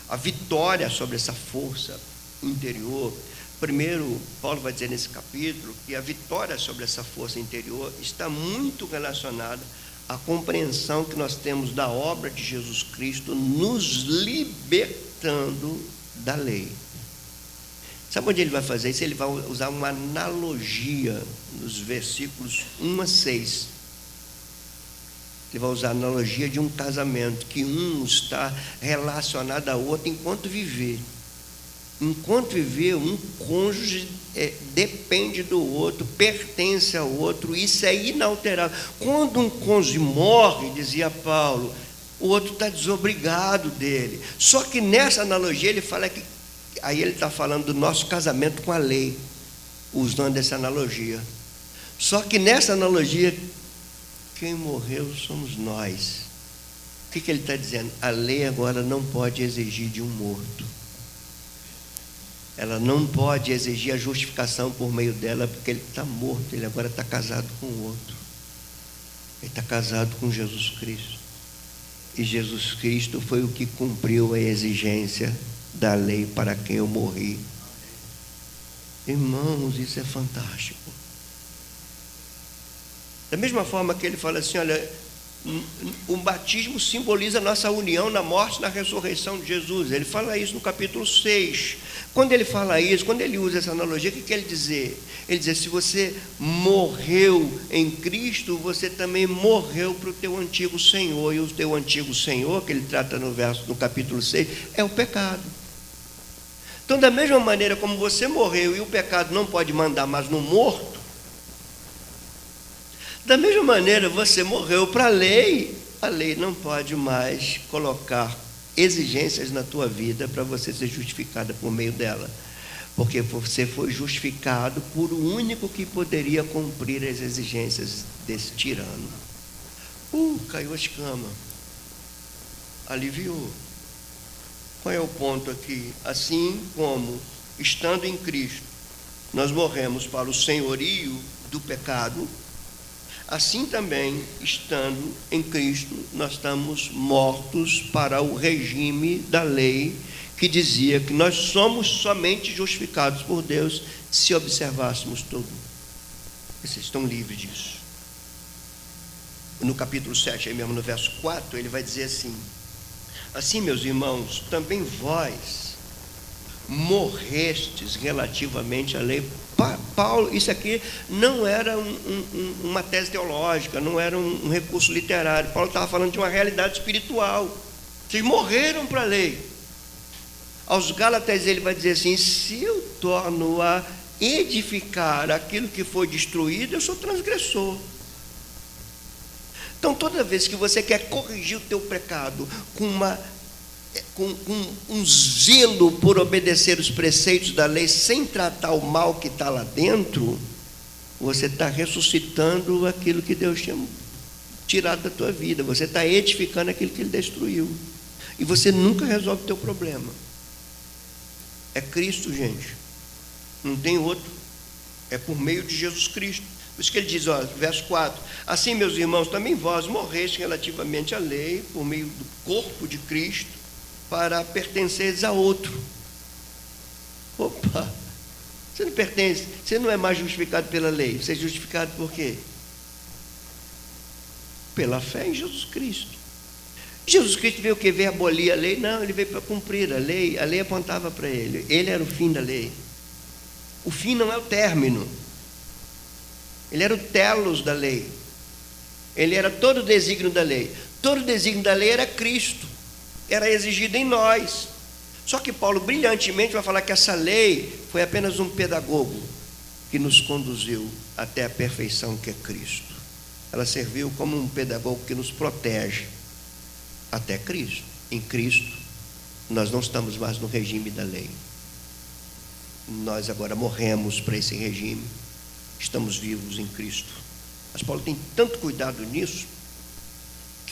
a vitória sobre essa força interior. Primeiro, Paulo vai dizer nesse capítulo que a vitória sobre essa força interior está muito relacionada à compreensão que nós temos da obra de Jesus Cristo nos libertando da lei. Sabe onde ele vai fazer isso? Ele vai usar uma analogia nos versículos 1 a 6. Ele vai usar a analogia de um casamento, que um está relacionado ao outro enquanto viver. Enquanto viver, um cônjuge depende do outro, pertence ao outro, isso é inalterável. Quando um cônjuge morre, dizia Paulo, o outro está desobrigado dele. Só que nessa analogia ele fala que, aí ele está falando do nosso casamento com a lei, usando essa analogia. Só que nessa analogia, quem morreu somos nós. O que ele está dizendo? A lei agora não pode exigir de um morto. Ela não pode exigir a justificação por meio dela, porque ele está morto, ele agora está casado com o outro. Ele está casado com Jesus Cristo. E Jesus Cristo foi o que cumpriu a exigência da lei para quem eu morri. Irmãos, isso é fantástico. Da mesma forma que ele fala assim, olha, o batismo simboliza a nossa união na morte e na ressurreição de Jesus. Ele fala isso no capítulo 6. Quando ele fala isso, quando ele usa essa analogia, o que quer ele dizer? Ele diz, se você morreu em Cristo, você também morreu para o teu antigo senhor. E o teu antigo senhor, que ele trata no capítulo 6, é o pecado. Então, da mesma maneira como você morreu e o pecado não pode mandar mais no morto, da mesma maneira você morreu para a lei não pode mais colocar exigências na tua vida para você ser justificada por meio dela, porque você foi justificado por o único que poderia cumprir as exigências desse tirano. Caiu a escama, aliviou. Qual é o ponto aqui? Assim como, estando em Cristo, nós morremos para o senhorio do pecado, assim também, estando em Cristo, nós estamos mortos para o regime da lei, que dizia que nós somos somente justificados por Deus se observássemos tudo. Vocês estão livres disso. No capítulo 7, aí mesmo no verso 4, ele vai dizer assim: assim, meus irmãos, também vós morrestes relativamente à lei. Paulo, isso aqui não era uma tese teológica, não era um recurso literário. Paulo estava falando de uma realidade espiritual. Vocês morreram para a lei. Aos Gálatas ele vai dizer assim: se eu torno a edificar aquilo que foi destruído, eu sou transgressor. Então, toda vez que você quer corrigir o teu pecado com um zelo por obedecer os preceitos da lei, sem tratar o mal que está lá dentro, você está ressuscitando aquilo que Deus tinha tirado da tua vida, você está edificando aquilo que Ele destruiu, e você nunca resolve o teu problema. É Cristo, gente, não tem outro, é por meio de Jesus Cristo. Por isso que ele diz, verso 4: assim, meus irmãos, também vós morreste relativamente à lei, por meio do corpo de Cristo, para pertenceres a outro. Opa, você não pertence, você não é mais justificado pela lei, você é justificado por quê? Pela fé em Jesus Cristo. Jesus Cristo veio o quê? Veio abolir a lei? Não, ele veio para cumprir a lei apontava para ele era o fim da lei. O fim não é o término, ele era o telos da lei, ele era todo o desígnio da lei. Todo o desígnio da lei era Cristo, era exigido em nós. Só que Paulo brilhantemente vai falar que essa lei foi apenas um pedagogo que nos conduziu até a perfeição que é Cristo. Ela serviu como um pedagogo que nos protege até Cristo. Em Cristo, nós não estamos mais no regime da lei. Nós agora morremos para esse regime. Estamos vivos em Cristo. Mas Paulo tem tanto cuidado nisso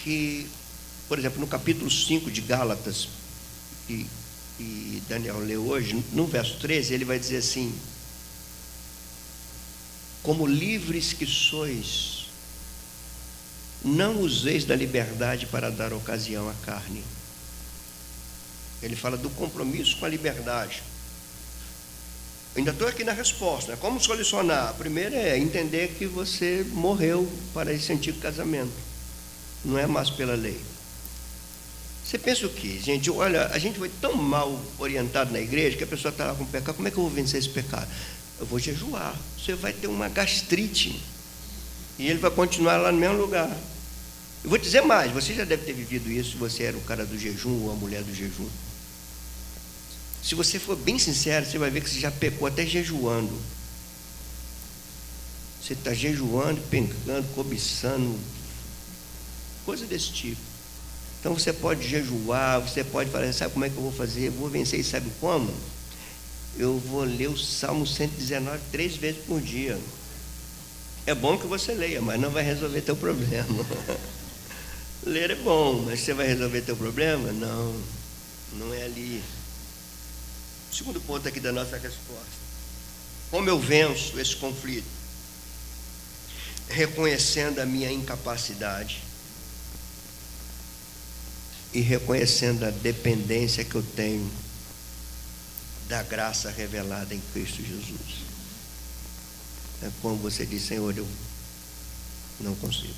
que, por exemplo, no capítulo 5 de Gálatas, que Daniel leu hoje, no verso 13, ele vai dizer assim: como livres que sois, não useis da liberdade para dar ocasião à carne. Ele fala do compromisso com a liberdade. Eu ainda estou aqui na resposta, né? Como solucionar? A primeira é entender que você morreu para esse antigo casamento, não é mais pela lei. Você pensa o quê, gente? Olha, a gente foi tão mal orientado na igreja que a pessoa está lá com pecado. Como é que eu vou vencer esse pecado? Eu vou jejuar. Você vai ter uma gastrite e ele vai continuar lá no mesmo lugar. Eu vou dizer mais, você já deve ter vivido isso se você era o cara do jejum ou a mulher do jejum. Se você for bem sincero, você vai ver que você já pecou até jejuando. Você está jejuando, pencando, cobiçando, coisa desse tipo. Então você pode jejuar, você pode falar, sabe como é que eu vou fazer? Eu vou vencer, e sabe como? Eu vou ler o Salmo 119 3 vezes por dia. É bom que você leia, mas não vai resolver teu problema. Ler é bom, mas você vai resolver teu problema? Não, não é ali. Segundo ponto aqui da nossa resposta: como eu venço esse conflito? Reconhecendo a minha incapacidade e reconhecendo a dependência que eu tenho da graça revelada em Cristo Jesus. É como você diz: Senhor, eu não consigo,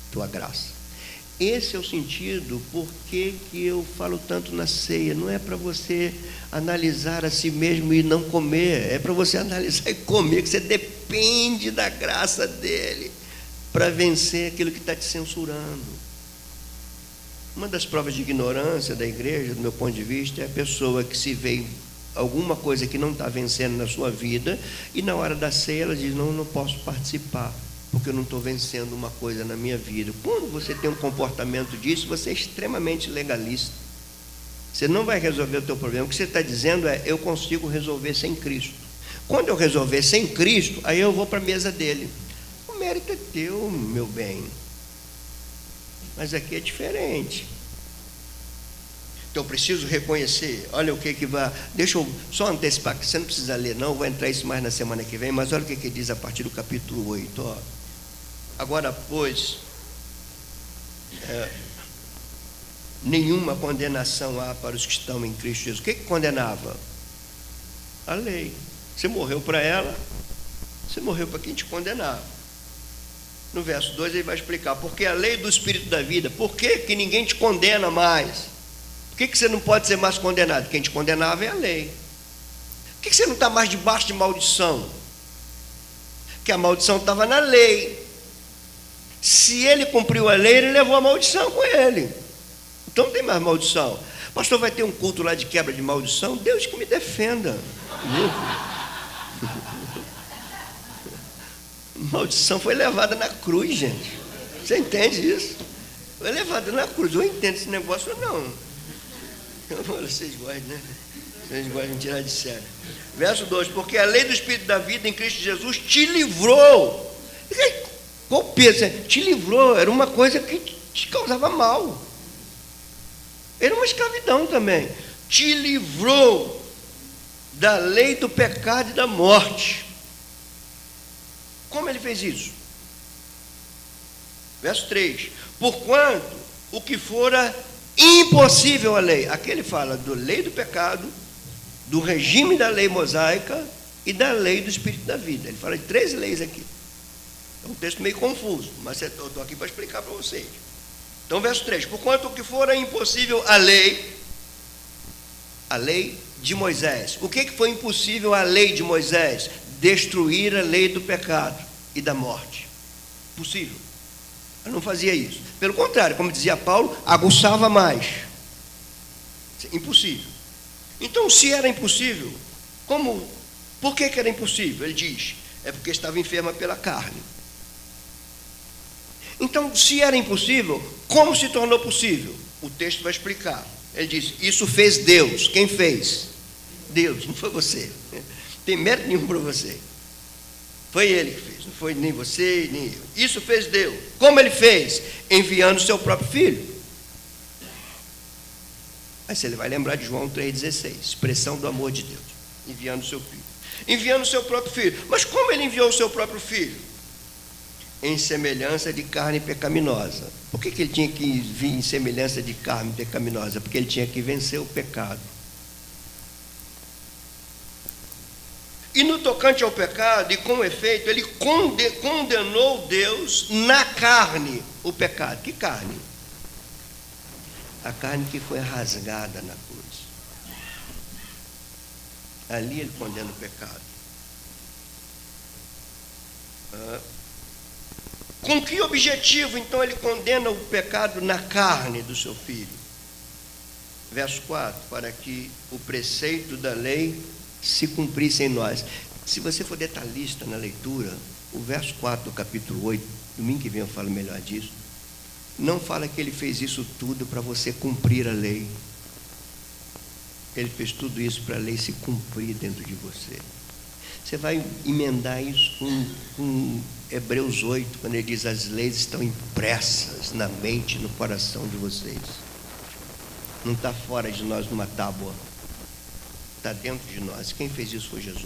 tua graça. Esse é o sentido por que eu falo tanto na ceia. Não é para você analisar a si mesmo e não comer, é para você analisar e comer, que você depende da graça dele para vencer aquilo que está te censurando. Uma das provas de ignorância da igreja, do meu ponto de vista, é a pessoa que se vê alguma coisa que não está vencendo na sua vida e na hora da ceia ela diz: não posso participar, porque eu não estou vencendo uma coisa na minha vida. Quando você tem um comportamento disso, você é extremamente legalista. Você não vai resolver o teu problema. O que você está dizendo é: eu consigo resolver sem Cristo. Quando eu resolver sem Cristo, aí eu vou para a mesa dele. O mérito é teu, meu bem. Mas aqui é diferente. Então eu preciso reconhecer. Olha o que vai. Deixa eu só antecipar, que você não precisa ler, não. Eu vou entrar isso mais na semana que vem. Mas olha o que diz a partir do capítulo 8. Ó. Agora, pois, nenhuma condenação há para os que estão em Cristo Jesus. O que condenava? A lei. Você morreu para ela, você morreu para quem te condenava. No verso 2 ele vai explicar: porque a lei do Espírito da vida, por que ninguém te condena mais? Por que você não pode ser mais condenado? Quem te condenava é a lei. Por que você não está mais debaixo de maldição? Porque a maldição estava na lei. Se ele cumpriu a lei, ele levou a maldição com ele. Então não tem mais maldição. Pastor, vai ter um culto lá de quebra de maldição? Deus que me defenda. Maldição foi levada na cruz, gente. Você entende isso? Foi levada na cruz. Eu entendo esse negócio ou não? Vocês gostam, né? Vocês gostam de tirar de sério. Verso 2: porque a lei do Espírito da vida em Cristo Jesus te livrou. Qual o peso? Te livrou. Era uma coisa que te causava mal. Era uma escravidão também. Te livrou da lei do pecado e da morte. Como ele fez isso? Verso 3: porquanto o que fora impossível à lei. Aqui ele fala da lei do pecado, do regime da lei mosaica e da lei do Espírito da vida. Ele fala de 3 leis aqui. É um texto meio confuso, mas eu estou aqui para explicar para vocês. Então, verso 3: porquanto o que fora impossível à lei de Moisés. O que foi impossível à lei de Moisés? Destruir a lei do pecado e da morte. Possível. Ela não fazia isso. Pelo contrário, como dizia Paulo, aguçava mais. Impossível. Então, se era impossível, por que era impossível? Ele diz, é porque estava enferma pela carne. Então, se era impossível, como se tornou possível? O texto vai explicar. Ele diz, isso fez Deus. Quem fez? Deus, não foi você. Não tem mérito nenhum para você. Foi Ele que fez, não foi nem você, nem eu. Isso fez Deus. Como Ele fez? Enviando o seu próprio Filho. Aí você vai lembrar de João 3,16, expressão do amor de Deus. Enviando o seu Filho. Enviando o seu próprio Filho. Mas como Ele enviou o seu próprio Filho? Em semelhança de carne pecaminosa. Por que Ele tinha que vir em semelhança de carne pecaminosa? Porque Ele tinha que vencer o pecado. E no tocante ao pecado, e com efeito, Ele condenou Deus na carne o pecado. Que carne? A carne que foi rasgada na cruz. Ali Ele condena o pecado. Com que objetivo, então, Ele condena o pecado na carne do seu Filho? Verso 4, para que o preceito da lei se cumprisse em nós. Se você for detalhista na leitura, o verso 4 do capítulo 8, domingo que vem eu falo melhor disso, não fala que Ele fez isso tudo para você cumprir a lei. Ele fez tudo isso para a lei se cumprir dentro de você. Você vai emendar isso com Hebreus 8, quando ele diz, as leis estão impressas na mente e no coração de vocês. Não está fora de nós numa tábua. Está dentro de nós. Quem fez isso foi Jesus.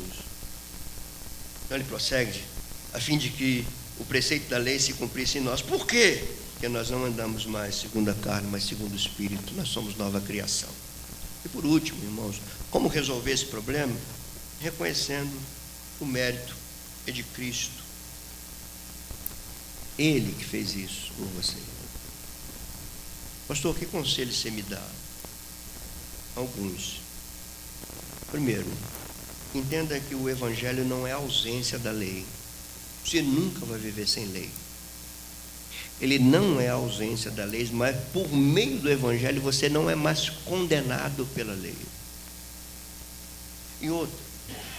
Então ele prossegue, a fim de que o preceito da lei se cumprisse em nós. Por quê? Porque nós não andamos mais segundo a carne, mas segundo o Espírito. Nós somos nova criação. E por último, irmãos, como resolver esse problema? Reconhecendo o mérito é de Cristo. Ele que fez isso por você. Pastor, que conselho você me dá? Alguns. Primeiro, entenda que o Evangelho não é a ausência da lei. Você nunca vai viver sem lei. Ele não é a ausência da lei, mas por meio do Evangelho você não é mais condenado pela lei. E outro,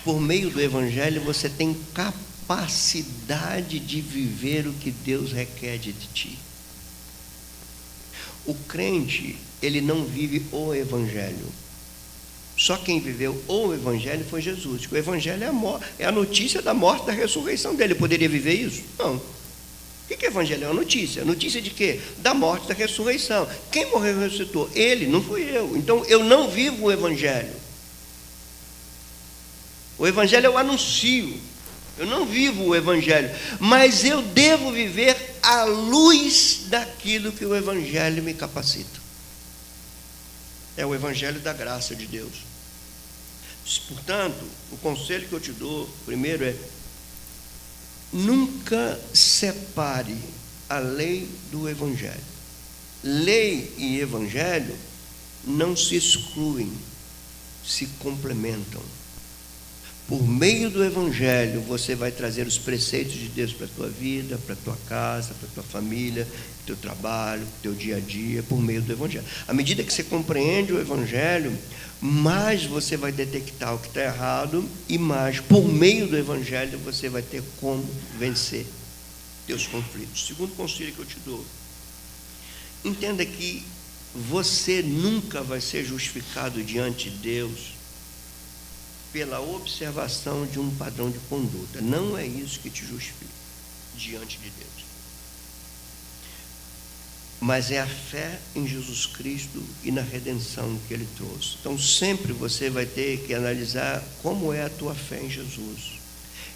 por meio do Evangelho você tem capacidade de viver o que Deus requer de ti. O crente, ele não vive o Evangelho. Só quem viveu o Evangelho foi Jesus. O Evangelho é a notícia da morte e da ressurreição dele. Ele poderia viver isso? Não. O que é Evangelho? É uma notícia. A notícia de quê? Da morte e da ressurreição. Quem morreu e ressuscitou? Ele, não fui eu. Então eu não vivo o Evangelho. O Evangelho eu anuncio. Eu não vivo o Evangelho. Mas eu devo viver à luz daquilo que o Evangelho me capacita. É o Evangelho da graça de Deus. Portanto, o conselho que eu te dou, primeiro é, nunca separe a lei do Evangelho. Lei e Evangelho não se excluem, se complementam. Por meio do Evangelho, você vai trazer os preceitos de Deus para a tua vida, para a tua casa, para a tua família, para o teu trabalho, para o teu dia a dia, por meio do Evangelho. À medida que você compreende o Evangelho, mais você vai detectar o que está errado e mais, por meio do Evangelho, você vai ter como vencer teus conflitos. Segundo conselho que eu te dou, entenda que você nunca vai ser justificado diante de Deus pela observação de um padrão de conduta. Não é isso que te justifica diante de Deus. Mas é a fé em Jesus Cristo e na redenção que Ele trouxe. Então sempre você vai ter que analisar como é a tua fé em Jesus.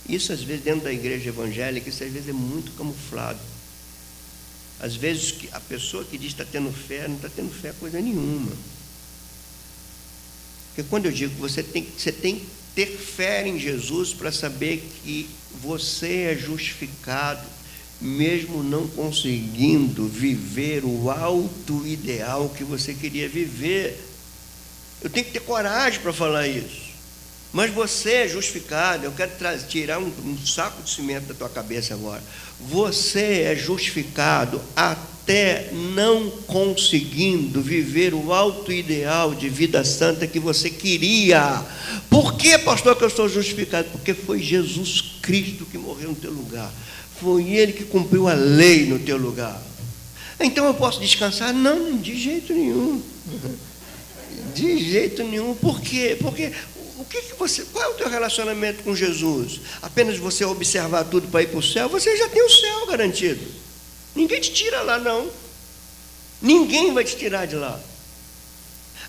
Isso às vezes dentro da igreja evangélica, isso às vezes é muito camuflado. Às vezes a pessoa que diz que está tendo fé, não está tendo fé coisa nenhuma. Porque quando eu digo que você tem que ter fé em Jesus para saber que você é justificado mesmo não conseguindo viver o alto ideal que você queria viver. Eu tenho que ter coragem para falar isso. Mas você é justificado. Eu quero tirar um saco de cimento da tua cabeça agora. Você é justificado até não conseguindo viver o alto ideal de vida santa que você queria. Por que, pastor, que eu sou justificado? Porque foi Jesus Cristo que morreu no teu lugar. Foi Ele que cumpriu a lei no teu lugar. Então eu posso descansar? Não, de jeito nenhum. De jeito nenhum. Por quê? Porque qual é o teu relacionamento com Jesus? Apenas você observar tudo para ir para o céu? Você já tem o céu garantido. Ninguém te tira lá, não. Ninguém vai te tirar de lá.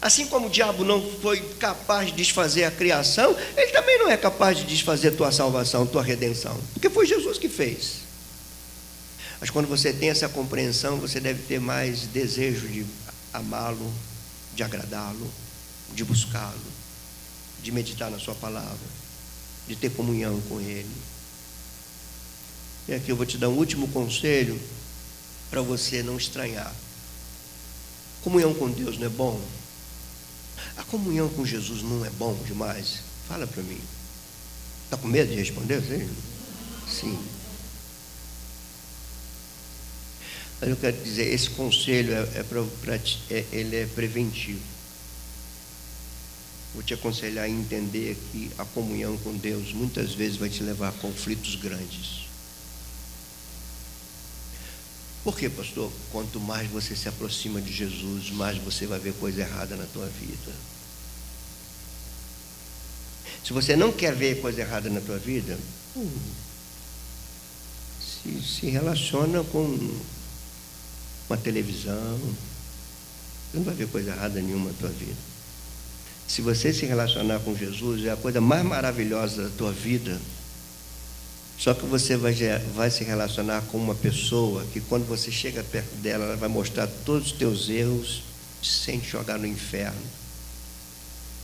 Assim como o diabo não foi capaz de desfazer a criação, ele também não é capaz de desfazer a tua salvação, a tua redenção, porque foi Jesus que fez. Mas quando você tem essa compreensão, você deve ter mais desejo de amá-lo, de agradá-lo, de buscá-lo, de meditar na sua palavra, de ter comunhão com Ele. E aqui eu vou te dar um último conselho para você não estranhar. Comunhão com Deus não é bom? A comunhão com Jesus não é bom demais? Fala para mim. Está com medo de responder? Sim. Mas eu quero dizer, esse conselho ele é preventivo. Vou te aconselhar a entender que a comunhão com Deus muitas vezes vai te levar a conflitos grandes. Por quê, pastor? Quanto mais você se aproxima de Jesus, mais você vai ver coisa errada na tua vida. Se você não quer ver coisa errada na tua vida, se relaciona com uma televisão, você não vai ver coisa errada nenhuma na tua vida. Se você se relacionar com Jesus, é a coisa mais maravilhosa da tua vida. Só que você vai se relacionar com uma pessoa que, quando você chega perto dela, ela vai mostrar todos os teus erros, sem te jogar no inferno,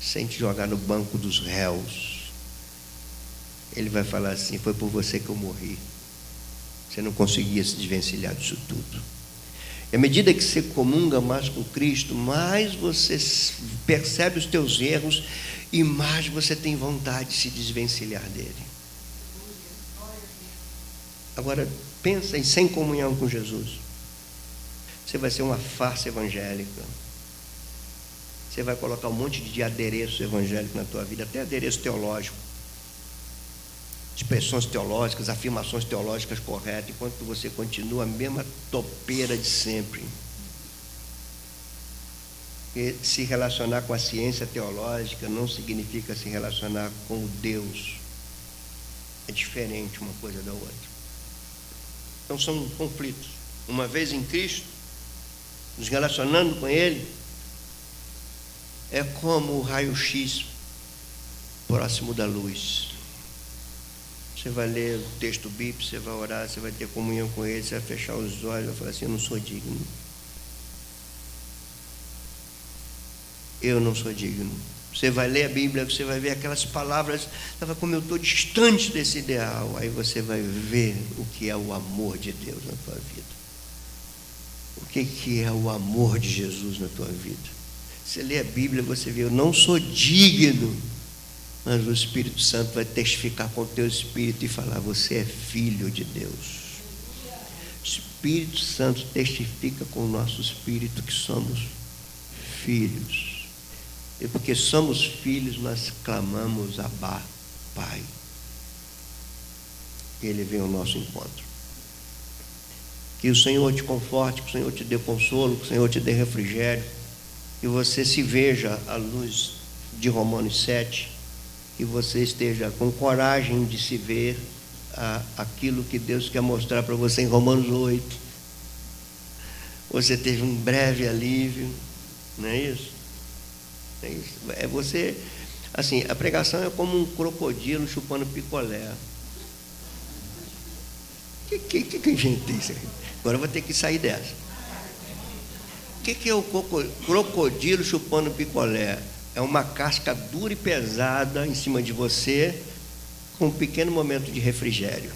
sem te jogar no banco dos réus. Ele vai falar assim: foi por você que eu morri. Você não conseguia se desvencilhar disso tudo. E à medida que você comunga mais com Cristo, mais você percebe os teus erros e mais você tem vontade de se desvencilhar dele. Agora, pensa em sem comunhão com Jesus. Você vai ser uma farsa evangélica. Você vai colocar um monte de adereço evangélico na tua vida, até adereço teológico. Expressões teológicas, afirmações teológicas corretas, enquanto você continua a mesma topeira de sempre. E se relacionar com a ciência teológica não significa se relacionar com o Deus. É diferente uma coisa da outra. Então são conflitos. Uma vez em Cristo, nos relacionando com Ele, é como o raio-x próximo da luz. Você vai ler o texto bíblico, você vai orar, você vai ter comunhão com Ele, você vai fechar os olhos, vai falar assim: eu não sou digno. Eu não sou digno. Você vai ler a Bíblia, você vai ver aquelas palavras, como eu estou distante desse ideal. Aí você vai ver o que é o amor de Deus na tua vida. O que é o amor de Jesus na tua vida. Você lê a Bíblia, você vê: eu não sou digno. Mas o Espírito Santo vai testificar com o teu espírito e falar: você é filho de Deus. O Espírito Santo testifica com o nosso espírito que somos filhos. E porque somos filhos, nós clamamos: Abá, Pai. E Ele vem ao nosso encontro. Que o Senhor te conforte, que o Senhor te dê consolo, que o Senhor te dê refrigério, que você se veja à luz de Romanos 7, que você esteja com coragem de se ver aquilo que Deus quer mostrar para você em Romanos 8. Você teve um breve alívio, não é isso? É isso. É você, assim, a pregação é como um crocodilo chupando picolé. Que eu inventei isso aqui? Agora eu vou ter que sair dessa. O que é o crocodilo chupando picolé? É uma casca dura e pesada em cima de você, com um pequeno momento de refrigério.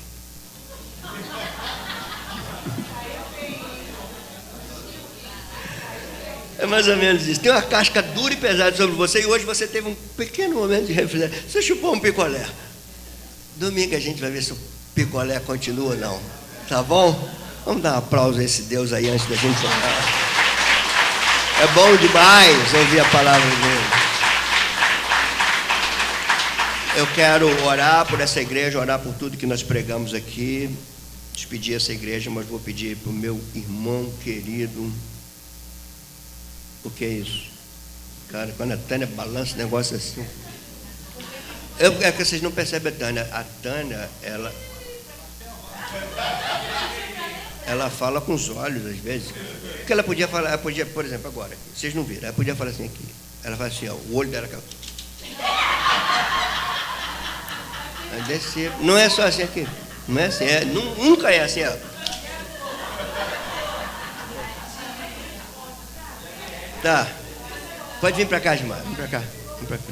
É mais ou menos isso. Tem uma casca dura e pesada sobre você e hoje você teve um pequeno momento de reflexão. Você chupou um picolé. Domingo a gente vai ver se o picolé continua ou não. Tá bom? Vamos dar um aplauso a esse Deus aí antes da gente orar. É bom demais ouvir a palavra dele. Eu quero orar por essa igreja, orar por tudo que nós pregamos aqui. Despedir essa igreja, mas vou pedir para o meu irmão querido. O que é isso? Cara, quando a Tânia balança um negócio assim. É que vocês não percebem a Tânia. A Tânia, ela fala com os olhos às vezes. Porque ela podia falar, por exemplo, agora, vocês não viram, ela podia falar assim aqui. Ela fala assim, ó, o olho dela caiu. Vai descer. Não é só assim aqui. Não é assim, nunca é assim, ó. Tá. Pode vir para cá, Gilmar. Vem para cá. Vem para cá.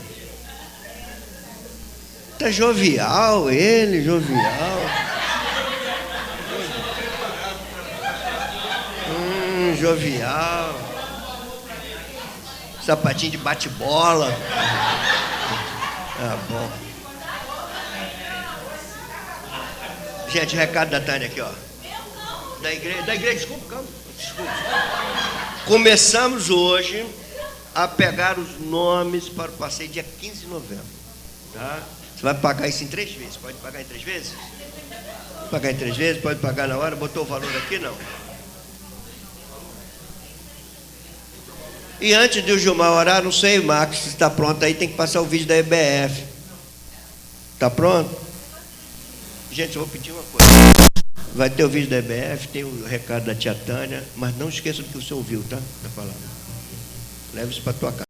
Tá jovial ele, jovial. Jovial. Sapatinho de bate-bola. Tá bom. Gente, recado da Tânia aqui, ó. Da igreja, desculpa, calma. Desculpa. Começamos hoje a pegar os nomes para o passeio dia 15 de novembro. Tá? Você vai pagar isso em 3 vezes. Pode pagar em 3 vezes? Pode pagar em 3 vezes? Pode pagar na hora? Botou o valor aqui? Não. E antes de o Gilmar orar, não sei, Marcos, se está pronto aí, tem que passar o vídeo da EBF. Está pronto? Gente, eu vou pedir uma coisa. Vai ter o vídeo da EBF, tem o recado da tia Tânia, mas não esqueça do que o senhor ouviu, tá? Da palavra. Leve isso para a tua casa.